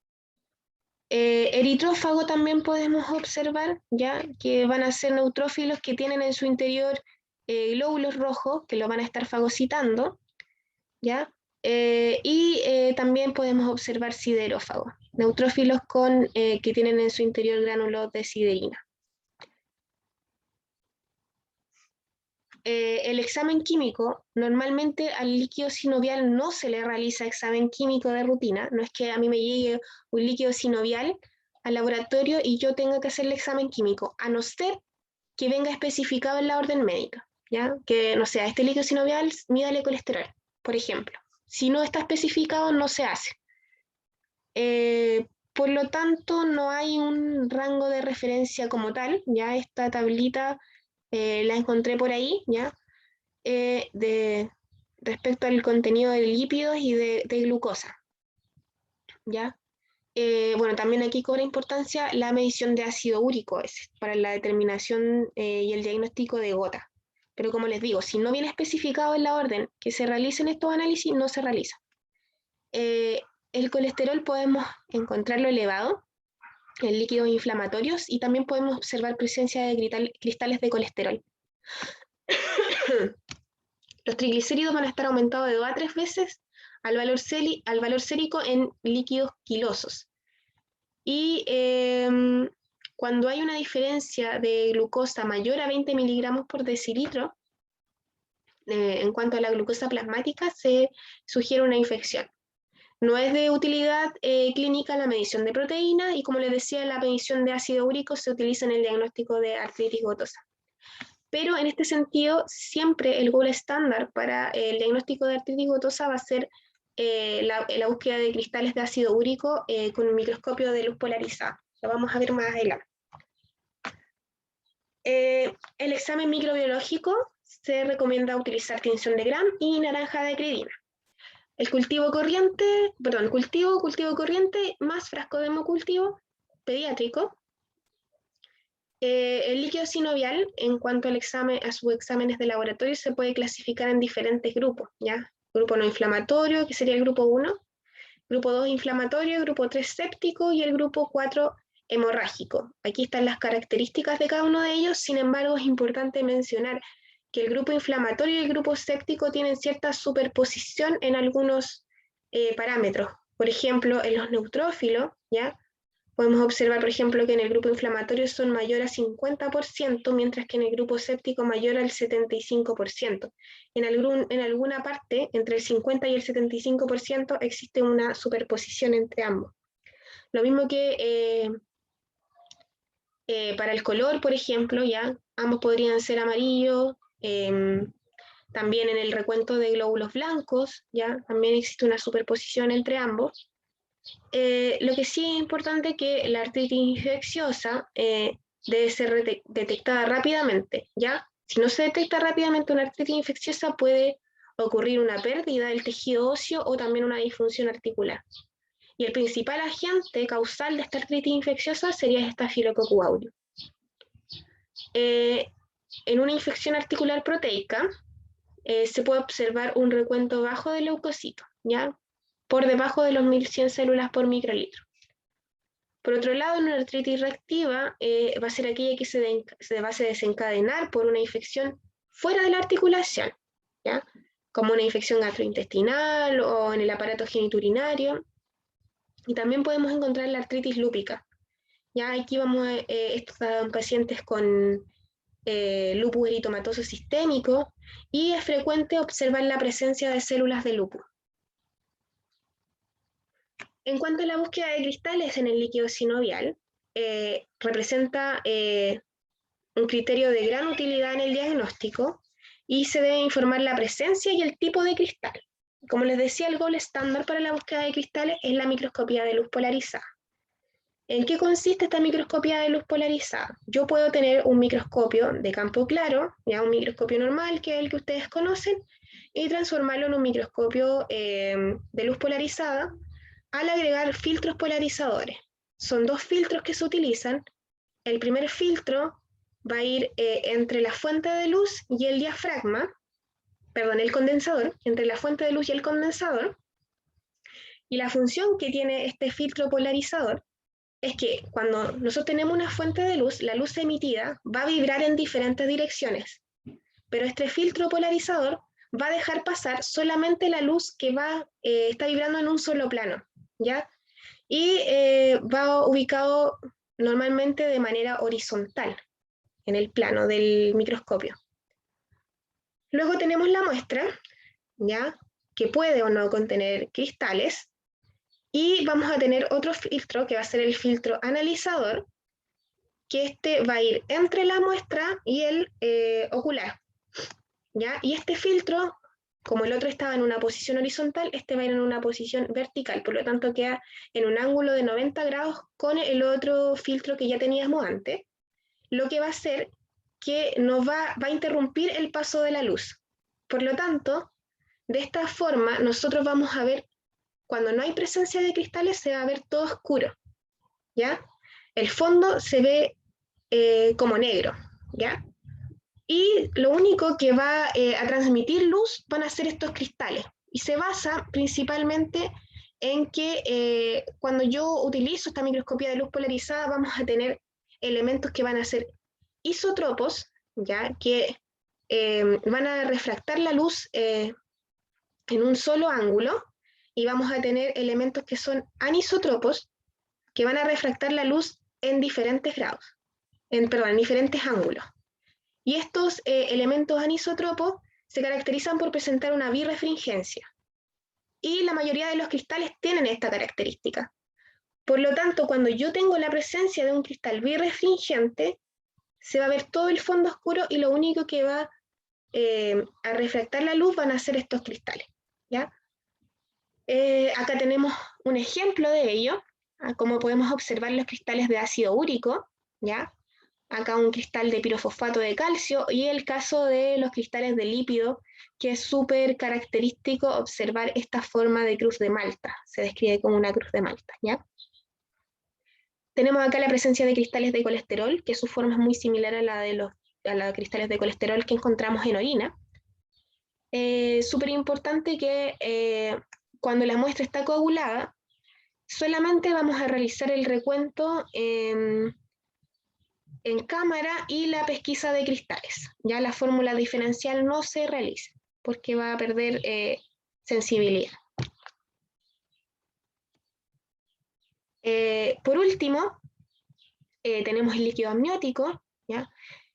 Eritrófago también podemos observar, ya que van a ser neutrófilos que tienen en su interior glóbulos rojos que lo van a estar fagocitando, ¿ya? También podemos observar siderófagos, neutrófilos que tienen en su interior gránulos de siderina. El examen químico, normalmente al líquido sinovial no se le realiza examen químico de rutina, no es que a mí me llegue un líquido sinovial al laboratorio y yo tenga que hacerle examen químico, a no ser que venga especificado en la orden médica, ¿ya? Que, no sé, a este líquido sinovial mídale colesterol, por ejemplo. Si no está especificado, no se hace. Por lo tanto, no hay un rango de referencia como tal, ya esta tablita la encontré por ahí, ya, respecto al contenido de lípidos y de glucosa, ya. Bueno, también aquí cobra importancia la medición de ácido úrico para la determinación y el diagnóstico de gota. Pero como les digo, si no viene especificado en la orden que se realicen estos análisis, no se realiza. El colesterol podemos encontrarlo elevado en líquidos inflamatorios y también podemos observar presencia de cristales de colesterol. Los triglicéridos van a estar aumentados de 2 a 3 veces al valor sérico en líquidos quilosos. Y cuando hay una diferencia de glucosa mayor a 20 miligramos por decilitro, en cuanto a la glucosa plasmática, se sugiere una infección. No es de utilidad clínica la medición de proteínas y, como les decía, la medición de ácido úrico se utiliza en el diagnóstico de artritis gotosa. Pero en este sentido, siempre el gold estándar para el diagnóstico de artritis gotosa va a ser la búsqueda de cristales de ácido úrico con un microscopio de luz polarizada. Lo vamos a ver más adelante. El examen microbiológico se recomienda utilizar tinción de Gram y naranja de acridina. El cultivo corriente más frasco de hemocultivo pediátrico. El líquido sinovial, en cuanto a sus exámenes de laboratorio, se puede clasificar en diferentes grupos, ¿ya? Grupo no inflamatorio, que sería el grupo 1, grupo 2 inflamatorio, grupo 3 séptico y el grupo 4 hemorrágico. Aquí están las características de cada uno de ellos, sin embargo es importante mencionar que el grupo inflamatorio y el grupo séptico tienen cierta superposición en algunos parámetros. Por ejemplo, en los neutrófilos, ¿ya? Podemos observar, por ejemplo, que en el grupo inflamatorio son mayor a 50%, mientras que en el grupo séptico mayor al 75%. En alguna parte, entre el 50 y el 75%, existe una superposición entre ambos. Lo mismo que para el color, por ejemplo, ya ambos podrían ser amarillos. También en el recuento de glóbulos blancos, ya también existe una superposición entre ambos. Lo que sí es importante es que la artritis infecciosa debe ser detectada rápidamente, ¿ya? Si no se detecta rápidamente una artritis infecciosa, puede ocurrir una pérdida del tejido óseo o también una disfunción articular. Y el principal agente causal de esta artritis infecciosa sería el Staphylococcus aureus. En una infección articular proteica, se puede observar un recuento bajo de leucocitos, ¿ya? Por debajo de los 1100 células por microlitro. Por otro lado, una artritis reactiva va a ser aquella que se va a desencadenar por una infección fuera de la articulación, ¿ya? Como una infección gastrointestinal o en el aparato genitourinario. Y también podemos encontrar la artritis lúpica. Ya aquí vamos a estos pacientes con lupus eritomatoso sistémico y es frecuente observar la presencia de células de lupus. En cuanto a la búsqueda de cristales en el líquido sinovial, representa un criterio de gran utilidad en el diagnóstico y se debe informar la presencia y el tipo de cristal. Como les decía, el gold estándar para la búsqueda de cristales es la microscopía de luz polarizada. ¿En qué consiste esta microscopía de luz polarizada? Yo puedo tener un microscopio de campo claro, ya un microscopio normal, que es el que ustedes conocen, y transformarlo en un microscopio de luz polarizada al agregar filtros polarizadores. Son 2 filtros que se utilizan. El primer filtro va a ir entre la fuente de luz y el diafragma, perdón, el condensador, entre la fuente de luz y el condensador. Y la función que tiene este filtro polarizador es que cuando nosotros tenemos una fuente de luz, la luz emitida va a vibrar en diferentes direcciones, pero este filtro polarizador va a dejar pasar solamente la luz que está vibrando en un solo plano, ¿ya? Y va ubicado normalmente de manera horizontal en el plano del microscopio. Luego tenemos la muestra, ¿ya? Que puede o no contener cristales, y vamos a tener otro filtro que va a ser el filtro analizador, que este va a ir entre la muestra y el ocular, ¿ya? Y este filtro, como el otro estaba en una posición horizontal, este va a ir en una posición vertical, por lo tanto queda en un ángulo de 90 grados con el otro filtro que ya teníamos antes, lo que va a hacer que nos va a interrumpir el paso de la luz. Por lo tanto, de esta forma nosotros vamos a ver, cuando no hay presencia de cristales, se va a ver todo oscuro, ¿ya? El fondo se ve como negro, ¿ya? Y lo único que va a transmitir luz van a ser estos cristales. Y se basa principalmente en que cuando yo utilizo esta microscopía de luz polarizada, vamos a tener elementos que van a ser isótropos, ¿ya? Que van a refractar la luz en un solo ángulo, y vamos a tener elementos que son anisótropos, que van a refractar la luz en diferentes grados, en diferentes ángulos. Y estos elementos anisótropos se caracterizan por presentar una birrefringencia. Y la mayoría de los cristales tienen esta característica. Por lo tanto, cuando yo tengo la presencia de un cristal birrefringente, se va a ver todo el fondo oscuro y lo único que va a refractar la luz van a ser estos cristales, ¿ya? Acá tenemos un ejemplo de ello, como podemos observar los cristales de ácido úrico, ¿ya? Acá un cristal de pirofosfato de calcio, y el caso de los cristales de lípido, que es súper característico observar esta forma de cruz de Malta, se describe como una cruz de Malta, ¿ya? Tenemos acá la presencia de cristales de colesterol, que su forma es muy similar a la de los cristales de colesterol que encontramos en orina. Súper importante que cuando la muestra está coagulada, solamente vamos a realizar el recuento en cámara y la pesquisa de cristales. Ya la fórmula diferencial no se realiza porque va a perder sensibilidad. Por último, tenemos el líquido amniótico, ¿ya?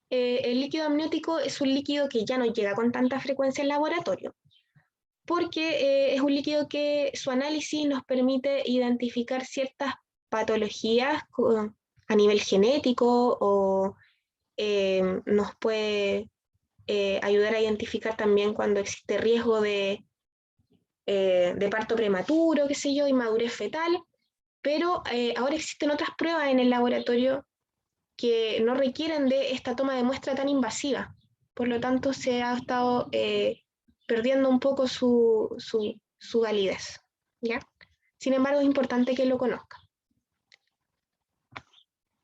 El líquido amniótico es un líquido que ya no llega con tanta frecuencia al laboratorio, porque es un líquido que su análisis nos permite identificar ciertas patologías a nivel genético, o nos puede ayudar a identificar también cuando existe riesgo de parto prematuro, qué sé yo, inmadurez fetal, pero ahora existen otras pruebas en el laboratorio que no requieren de esta toma de muestra tan invasiva. Por lo tanto, se ha estado perdiendo un poco su validez, ¿ya? Sin embargo, es importante que lo conozcan.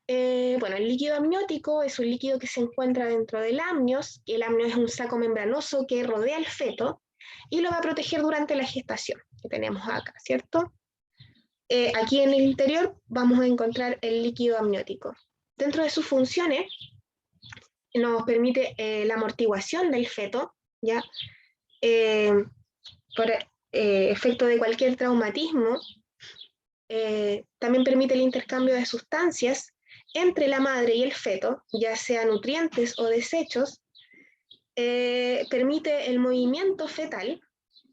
Bueno, el líquido amniótico es un líquido que se encuentra dentro del amnios. El amnios es un saco membranoso que rodea al feto y lo va a proteger durante la gestación, que tenemos acá, ¿cierto? Aquí en el interior vamos a encontrar el líquido amniótico. Dentro de sus funciones, nos permite la amortiguación del feto, ¿ya? Por efecto de cualquier traumatismo. También permite el intercambio de sustancias entre la madre y el feto, ya sea nutrientes o desechos. Permite el movimiento fetal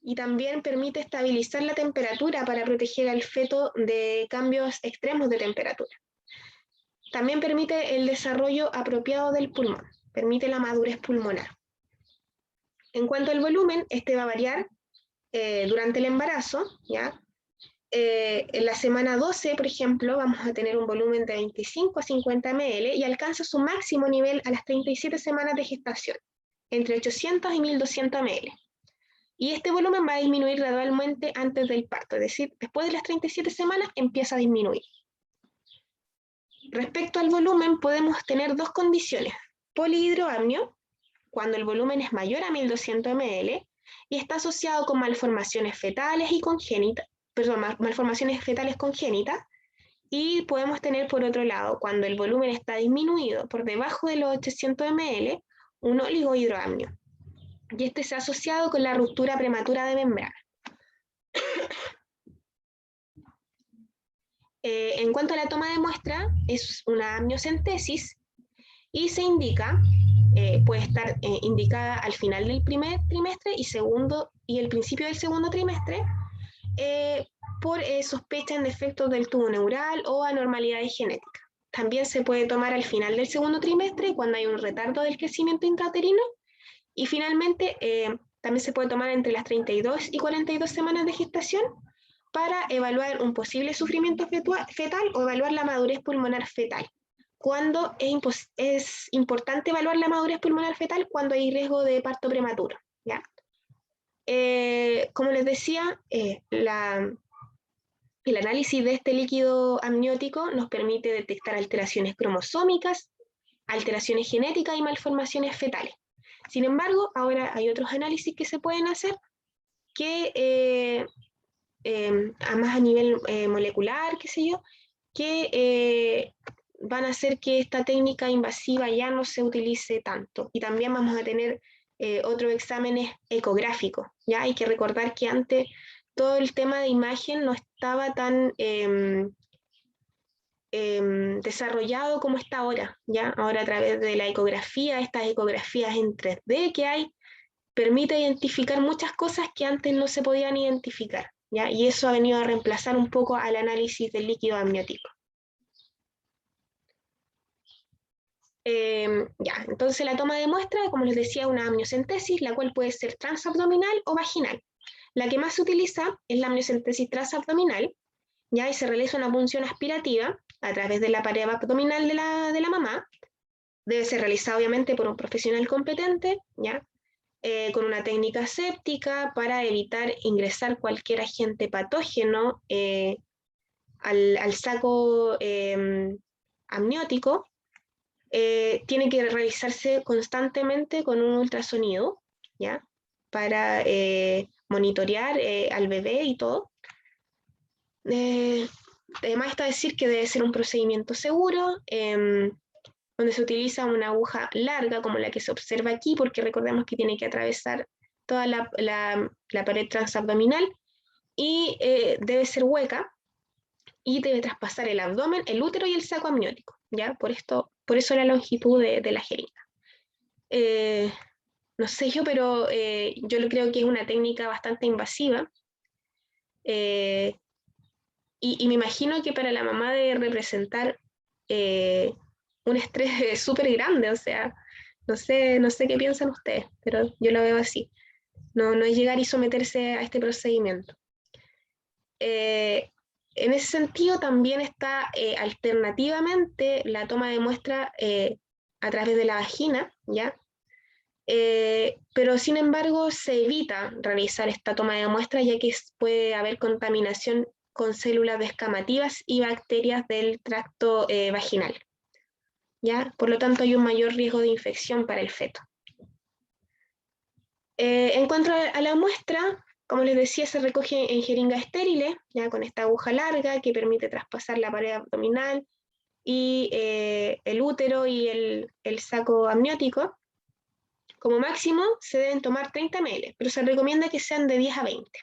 y también permite estabilizar la temperatura para proteger al feto de cambios extremos de temperatura. También permite el desarrollo apropiado del pulmón, permite la madurez pulmonar. En cuanto al volumen, este va a variar durante el embarazo, ¿ya? En la semana 12, por ejemplo, vamos a tener un volumen de 25 a 50 ml y alcanza su máximo nivel a las 37 semanas de gestación, entre 800 y 1200 ml. Y este volumen va a disminuir gradualmente antes del parto, es decir, después de las 37 semanas empieza a disminuir. Respecto al volumen, podemos tener dos condiciones: polihidroamnio, cuando el volumen es mayor a 1200 ml y está asociado con malformaciones fetales y congénitas, malformaciones fetales congénitas, Y podemos tener, por otro lado, cuando el volumen está disminuido por debajo de los 800 ml, un oligohidroamnio. Y este se ha asociado con la ruptura prematura de membrana. En cuanto a la toma de muestra, es una amniocentesis y se indica, puede estar indicada al final del primer trimestre y el principio del segundo trimestre, por sospecha en defectos del tubo neural o anormalidades genéticas. También se puede tomar al final del segundo trimestre cuando hay un retardo del crecimiento intrauterino, y finalmente también se puede tomar entre las 32 y 42 semanas de gestación para evaluar un posible sufrimiento fetal o evaluar la madurez pulmonar fetal. Cuando es importante evaluar la madurez pulmonar fetal cuando hay riesgo de parto prematuro, ¿ya? Como les decía, el análisis de este líquido amniótico nos permite detectar alteraciones cromosómicas, alteraciones genéticas y malformaciones fetales. Sin embargo, ahora hay otros análisis que se pueden hacer que, más a nivel molecular, qué sé yo, que van a hacer que esta técnica invasiva ya no se utilice tanto. Y también vamos a tener otros exámenes ecográficos. ¿Ya? Hay que recordar que antes todo el tema de imagen no estaba tan desarrollado como está ahora. ¿Ya? Ahora a través de la ecografía, estas ecografías en 3D que hay, permite identificar muchas cosas que antes no se podían identificar. ¿Ya? Y eso ha venido a reemplazar un poco al análisis del líquido amniótico. Ya, entonces la toma de muestra, como les decía, una amniocentesis, la cual puede ser transabdominal o vaginal. La que más se utiliza es la amniocentesis transabdominal, ya, y se realiza una punción aspirativa a través de la pared abdominal de la mamá. Debe ser realizada obviamente por un profesional competente, ya, con una técnica séptica para evitar ingresar cualquier agente patógeno al saco amniótico. Tiene que realizarse constantemente con un ultrasonido, ¿ya? Para monitorear al bebé y todo. Además está decir que debe ser un procedimiento seguro, donde se utiliza una aguja larga como la que se observa aquí, porque recordemos que tiene que atravesar toda la pared transabdominal y debe ser hueca y debe traspasar el abdomen, el útero y el saco amniótico, ¿ya? Por eso la longitud de la jeringa. No sé yo, pero yo creo que es una técnica bastante invasiva. Y me imagino que para la mamá debe representar un estrés súper grande, o sea, no sé qué piensan ustedes, pero yo lo veo así. No es llegar y someterse a este procedimiento. En ese sentido también está alternativamente la toma de muestra a través de la vagina, ¿ya? Pero sin embargo se evita realizar esta toma de muestra ya que puede haber contaminación con células descamativas y bacterias del tracto vaginal, ¿ya? Por lo tanto hay un mayor riesgo de infección para el feto. En cuanto a la muestra, como les decía, se recoge en jeringas estériles, ya con esta aguja larga que permite traspasar la pared abdominal y el útero y el saco amniótico. Como máximo se deben tomar 30 ml, pero se recomienda que sean de 10 a 20.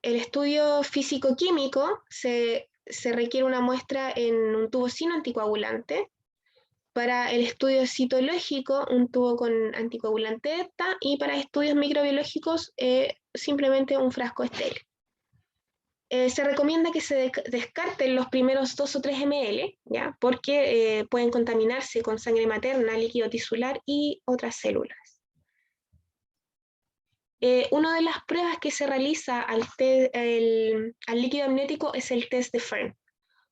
El estudio físico-químico se requiere una muestra en un tubo sin anticoagulante. Para el estudio citológico, un tubo con anticoagulante ETA, y para estudios microbiológicos, simplemente un frasco estéril. Se recomienda que se descarten los primeros 2 o 3 ml, ¿ya? Porque pueden contaminarse con sangre materna, líquido tisular y otras células. Una de las pruebas que se realiza al líquido amniótico es el test de Fern,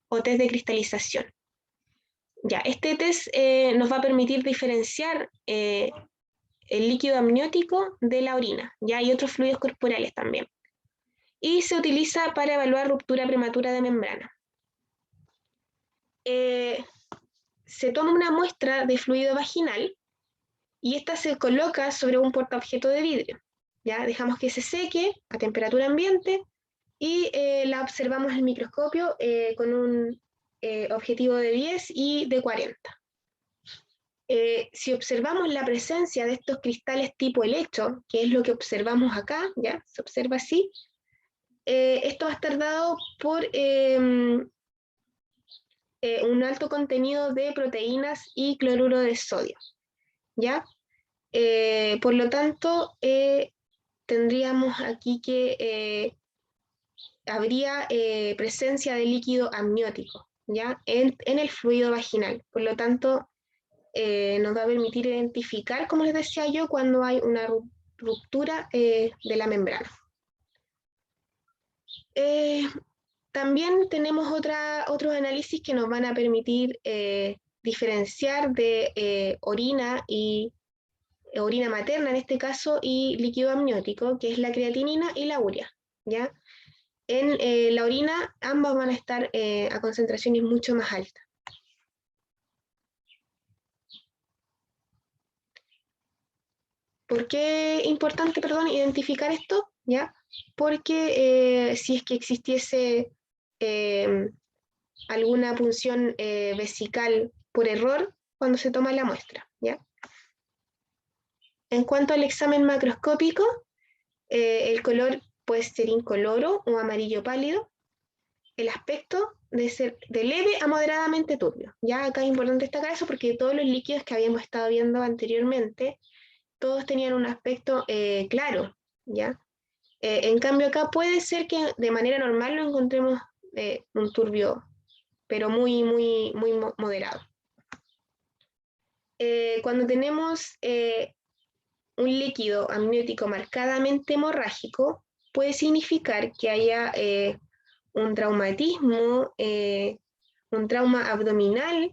o test de cristalización. Ya, este test nos va a permitir diferenciar el líquido amniótico de la orina, ya hay otros fluidos corporales también. Y se utiliza para evaluar ruptura prematura de membrana. Se toma una muestra de fluido vaginal y esta se coloca sobre un portaobjeto de vidrio. ¿Ya? Dejamos que se seque a temperatura ambiente y la observamos en microscopio con un objetivo de 10 y de 40. Si observamos la presencia de estos cristales tipo helecho, que es lo que observamos acá, ya se observa así, esto va a estar dado por un alto contenido de proteínas y cloruro de sodio, ¿ya? Por lo tanto, tendríamos aquí que habría presencia de líquido amniótico, ¿ya? En el fluido vaginal. Por lo tanto, nos va a permitir identificar, como les decía yo, cuando hay una ruptura de la membrana. También tenemos otros análisis que nos van a permitir diferenciar de orina materna en este caso y líquido amniótico, que es la creatinina y la urea, ¿ya? En la orina ambas van a estar a concentraciones mucho más altas. ¿Por qué es importante, perdón, identificar esto? ¿Ya? Porque si es que existiese alguna punción vesical por error cuando se toma la muestra, ¿ya? En cuanto al examen macroscópico, el color puede ser incoloro o amarillo pálido. El aspecto de ser de leve a moderadamente turbio. Ya acá es importante destacar eso porque todos los líquidos que habíamos estado viendo anteriormente, todos tenían un aspecto claro, ¿ya? En cambio acá puede ser que de manera normal lo encontremos un turbio, pero muy moderado. Cuando tenemos un líquido amniótico marcadamente hemorrágico, puede significar que haya un traumatismo, un trauma abdominal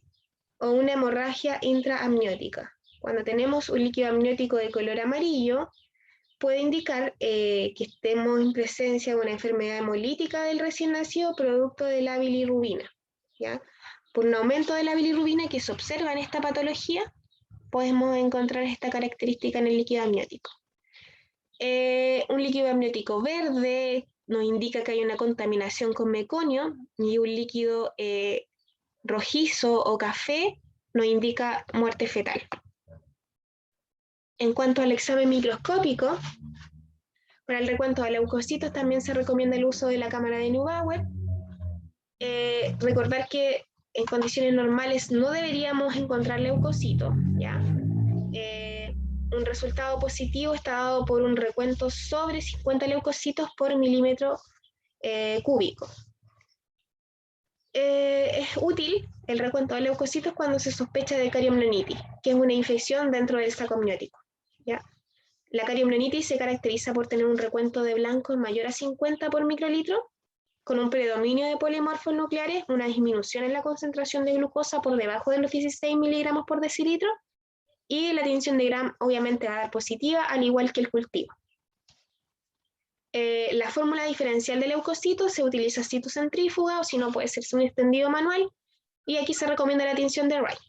o una hemorragia intraamniótica. Cuando tenemos un líquido amniótico de color amarillo, puede indicar que estemos en presencia de una enfermedad hemolítica del recién nacido producto de la bilirrubina, ¿ya? Por un aumento de la bilirrubina que se observa en esta patología, podemos encontrar esta característica en el líquido amniótico. Un líquido amniótico verde nos indica que hay una contaminación con meconio, y un líquido rojizo o café nos indica muerte fetal. En cuanto al examen microscópico, para el recuento de leucocitos también se recomienda el uso de la cámara de Neubauer. Recordar que en condiciones normales no deberíamos encontrar leucocitos, ¿ya? Un resultado positivo está dado por un recuento sobre 50 leucocitos por milímetro cúbico. Es útil el recuento de leucocitos cuando se sospecha de cariopneumitis, que es una infección dentro del saco amniótico, ¿ya? La cariopneumitis se caracteriza por tener un recuento de blancos mayor a 50 por microlitro, con un predominio de polimorfos nucleares, una disminución en la concentración de glucosa por debajo de los 16 miligramos por decilitro, y la tinción de Gram obviamente va a dar positiva, al igual que el cultivo. La fórmula diferencial de leucocitos se utiliza citocentrífuga, o si no puede ser un extendido manual, y aquí se recomienda la tinción de Wright.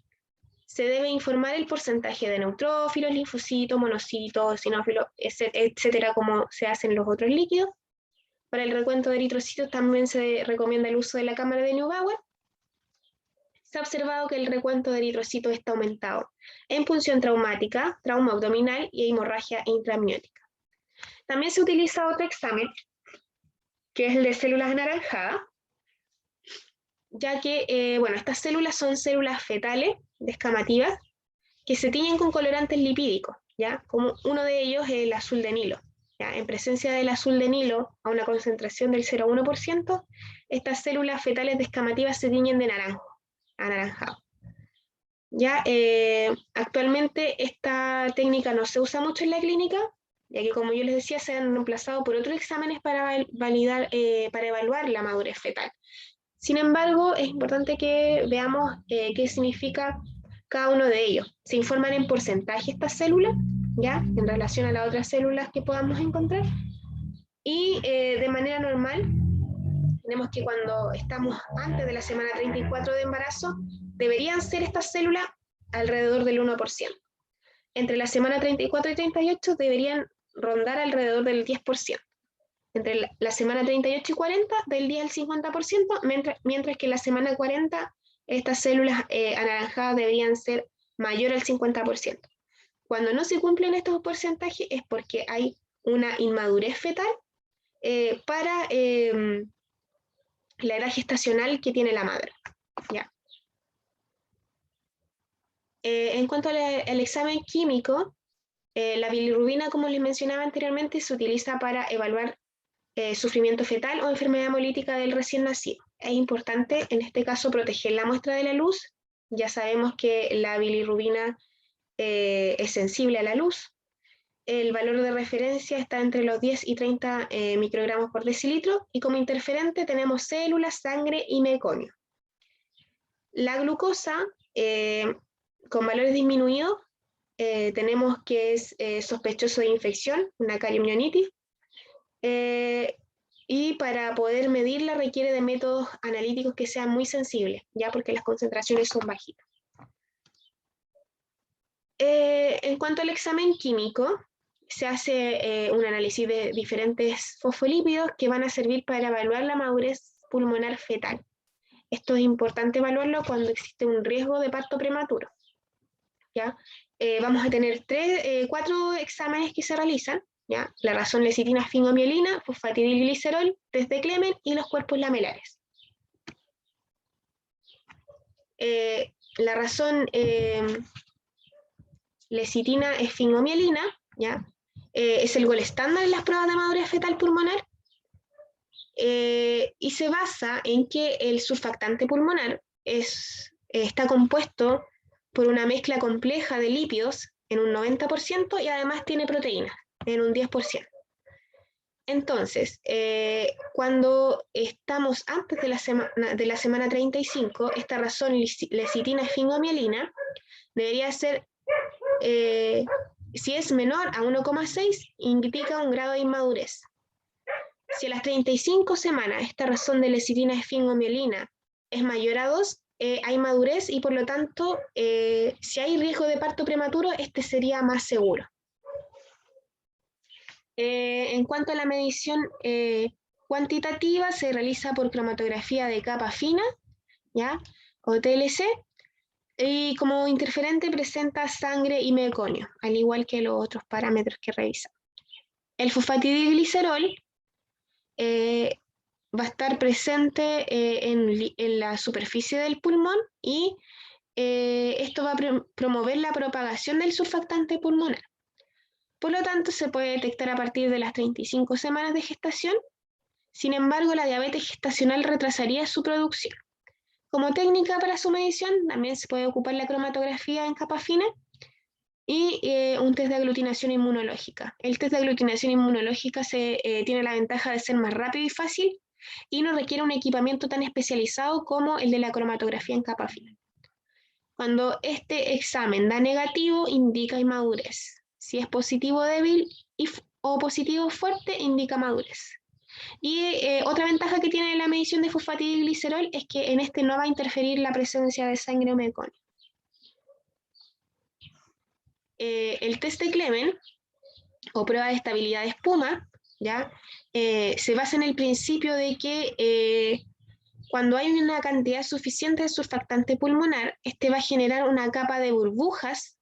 Se debe informar el porcentaje de neutrófilos, linfocitos, monocitos, eosinófilos, etcétera, como se hacen los otros líquidos. Para el recuento de eritrocitos también se recomienda el uso de la cámara de Neubauer. Se ha observado que el recuento de eritrocitos está aumentado en punción traumática, trauma abdominal y hemorragia intraamniótica. También se utiliza otro examen, que es el de células anaranjadas, ya que, bueno, estas células son células fetales descamativas que se tiñen con colorantes lipídicos, ¿ya? Como uno de ellos es el azul de Nilo, ¿ya? En presencia del azul de Nilo, a una concentración del 0,1%, estas células fetales descamativas se tiñen de naranjo, anaranjado. Ya, actualmente esta técnica no se usa mucho en la clínica, ya que, como yo les decía, se han reemplazado por otros exámenes para evaluar la madurez fetal. Sin embargo, es importante que veamos qué significa cada uno de ellos. Se informan en porcentaje estas células, ¿ya? En relación a las otras células que podamos encontrar. Y de manera normal, tenemos que cuando estamos antes de la semana 34 de embarazo, deberían ser estas células alrededor del 1%. Entre la semana 34 y 38 deberían rondar alrededor del 10%. entre la semana 38 y 40 del 10 al 50%, mientras que en la semana 40 estas células anaranjadas deberían ser mayor al 50%. Cuando no se cumplen estos porcentajes es porque hay una inmadurez fetal para la edad gestacional que tiene la madre. ¿Ya? En cuanto al examen químico, la bilirrubina, como les mencionaba anteriormente, se utiliza para evaluar sufrimiento fetal o enfermedad hemolítica del recién nacido. Es importante, en este caso, proteger la muestra de la luz. Ya sabemos que la bilirrubina es sensible a la luz. El valor de referencia está entre los 10 y 30 microgramos por decilitro, y como interferente tenemos células, sangre y meconio. La glucosa, con valores disminuidos, tenemos que es sospechoso de infección, una cariomionitis, y para poder medirla requiere de métodos analíticos que sean muy sensibles, ya porque las concentraciones son bajitas. En cuanto al examen químico, se hace un análisis de diferentes fosfolípidos que van a servir para evaluar la madurez pulmonar fetal. Esto es importante evaluarlo cuando existe un riesgo de parto prematuro. ¿Ya? Vamos a tener 4 exámenes que se realizan, ¿ya? La razón lecitina, esfingomielina, fosfatidilglicerol, test de Clement y los cuerpos lamelares. La razón lecitina, esfingomielina, ¿ya? Es el gol estándar en las pruebas de madurez fetal pulmonar, y se basa en que el surfactante pulmonar está compuesto por una mezcla compleja de lípidos en un 90% y además tiene proteínas en un 10%. Entonces, cuando estamos antes de la semana 35, esta razón lecitina esfingomielina debería ser, si es menor a 1,6, indica un grado de inmadurez. Si a las 35 semanas esta razón de lecitina esfingomielina es mayor a 2, hay madurez y por lo tanto, si hay riesgo de parto prematuro, este sería más seguro. En cuanto a la medición cuantitativa, se realiza por cromatografía de capa fina, ¿ya? O TLC, y como interferente presenta sangre y meconio, al igual que los otros parámetros que revisan. El fosfatidilglicerol va a estar presente en la superficie del pulmón y esto va a promover la propagación del surfactante pulmonar. Por lo tanto, se puede detectar a partir de las 35 semanas de gestación. Sin embargo, la diabetes gestacional retrasaría su producción. Como técnica para su medición, también se puede ocupar la cromatografía en capa fina y un test de aglutinación inmunológica. El test de aglutinación inmunológica tiene la ventaja de ser más rápido y fácil y no requiere un equipamiento tan especializado como el de la cromatografía en capa fina. Cuando este examen da negativo, indica inmadurez. Si es positivo débil o positivo fuerte, indica madurez. Y otra ventaja que tiene la medición de fosfatidilglicerol es que en este no va a interferir la presencia de sangre o meconio. El test de Clement, o prueba de estabilidad de espuma, ¿ya? Se basa en el principio de que cuando hay una cantidad suficiente de surfactante pulmonar, este va a generar una capa de burbujas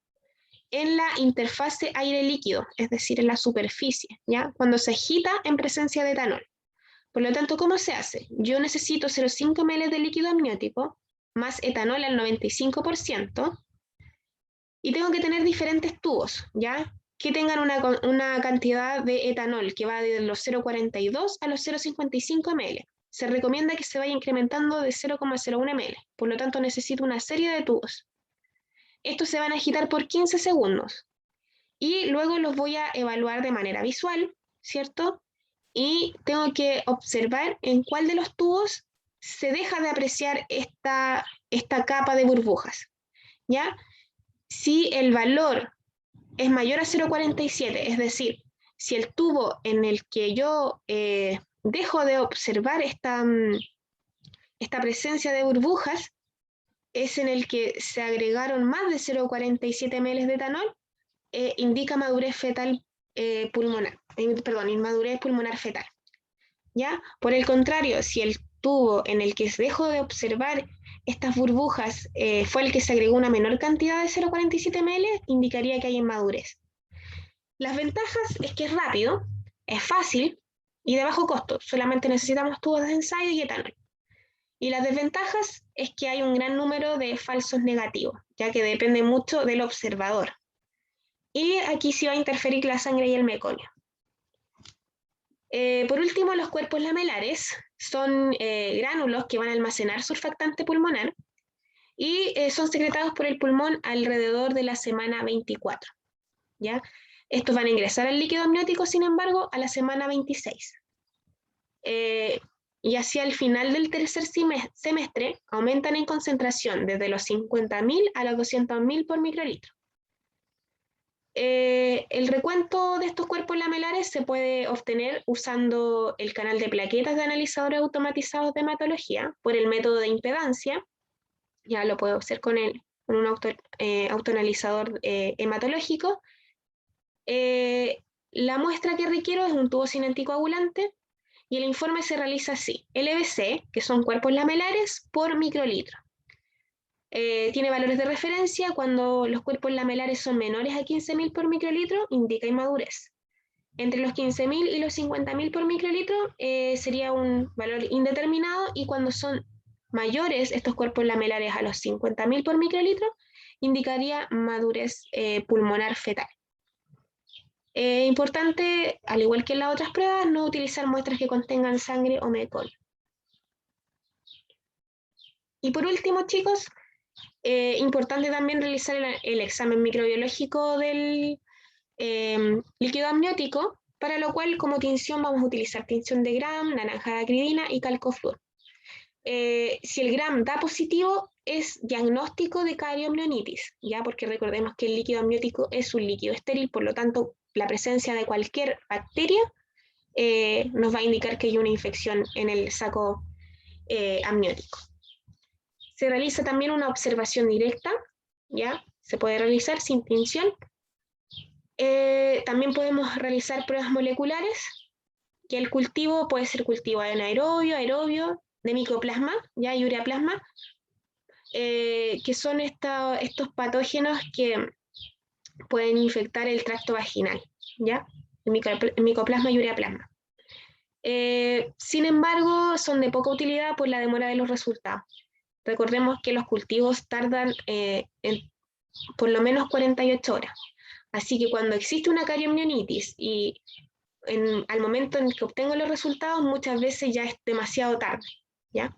en la interfase aire-líquido, es decir, en la superficie, ¿ya? Cuando se agita en presencia de etanol. Por lo tanto, ¿cómo se hace? Yo necesito 0,5 ml de líquido amniótico más etanol al 95% y tengo que tener diferentes tubos, ¿ya? Que tengan una cantidad de etanol que va de los 0,42 a los 0,55 ml. Se recomienda que se vaya incrementando de 0,01 ml, por lo tanto necesito una serie de tubos. Estos se van a agitar por 15 segundos y luego los voy a evaluar de manera visual, ¿cierto? Y tengo que observar en cuál de los tubos se deja de apreciar esta capa de burbujas, ¿ya? Si el valor es mayor a 0,47, es decir, si el tubo en el que yo dejo de observar esta presencia de burbujas es en el que se agregaron más de 0,47 ml de etanol, indica madurez fetal pulmonar, inmadurez pulmonar fetal. ¿ya? Por el contrario, si el tubo en el que se dejó de observar estas burbujas fue el que se agregó una menor cantidad de 0,47 ml, indicaría que hay inmadurez. Las ventajas es que es rápido, es fácil y de bajo costo. Solamente necesitamos tubos de ensayo y etanol. Y las desventajas es que hay un gran número de falsos negativos, ya que depende mucho del observador. Y aquí sí va a interferir la sangre y el meconio. Por último, los cuerpos lamelares son gránulos que van a almacenar surfactante pulmonar y son secretados por el pulmón alrededor de la semana 24. ¿Ya? Estos van a ingresar al líquido amniótico, sin embargo, a la semana 26. Y hacia el final del tercer semestre aumentan en concentración desde los 50.000 a los 200.000 por microlitro. El recuento de estos cuerpos lamelares se puede obtener usando el canal de plaquetas de analizadores automatizados de hematología por el método de impedancia. Ya lo puedo hacer con un autoanalizador hematológico. La muestra que requiero es un tubo sin anticoagulante y el informe se realiza así: LBC, que son cuerpos lamelares por microlitro. Tiene valores de referencia. Cuando los cuerpos lamelares son menores a 15.000 por microlitro, indica inmadurez. Entre los 15.000 y los 50.000 por microlitro sería un valor indeterminado, y cuando son mayores estos cuerpos lamelares a los 50.000 por microlitro, indicaría madurez pulmonar fetal. Importante, al igual que en las otras pruebas, no utilizar muestras que contengan sangre o meconio. Y por último, chicos, importante también realizar el examen microbiológico del líquido amniótico, para lo cual como tinción vamos a utilizar tinción de Gram, naranja de acridina y calcofluor. Si el Gram da positivo, es diagnóstico de carioamnionitis, ¿ya? Porque recordemos que el líquido amniótico es un líquido estéril, por lo tanto la presencia de cualquier bacteria nos va a indicar que hay una infección en el saco amniótico. Se realiza también una observación directa, ¿ya? Se puede realizar sin tinción. También podemos realizar pruebas moleculares, que el cultivo puede ser cultivo anaerobio, aerobio, de micoplasma, ¿ya? Y ureaplasma, que son estos patógenos que pueden infectar el tracto vaginal, ¿ya? El micoplasma y ureaplasma. Sin embargo, son de poca utilidad por la demora de los resultados. Recordemos que los cultivos tardan por lo menos 48 horas. Así que cuando existe una carioamnionitis y al momento en que obtengo los resultados, muchas veces ya es demasiado tarde, ¿ya?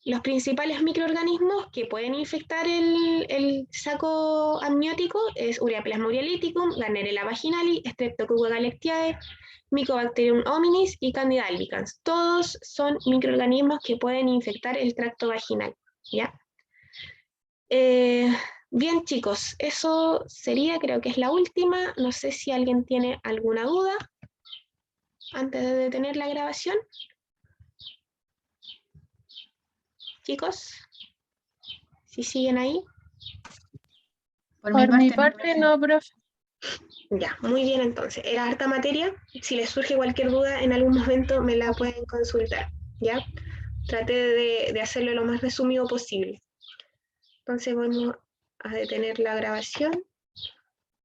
Los principales microorganismos que pueden infectar el saco amniótico es Ureaplasma urealyticum, Gardnerella vaginalis, Streptococcus galectiae, Mycobacterium hominis y Candida albicans. Todos son microorganismos que pueden infectar el tracto vaginal, ¿ya? Bien, chicos, eso sería, creo que es la última. No sé si alguien tiene alguna duda antes de detener la grabación. Chicos, si siguen ahí. Por mi parte no, profe. Ya, muy bien entonces. Era harta materia. Si les surge cualquier duda en algún momento me la pueden consultar, ¿ya? Traté de hacerlo lo más resumido posible. Entonces vamos a detener la grabación.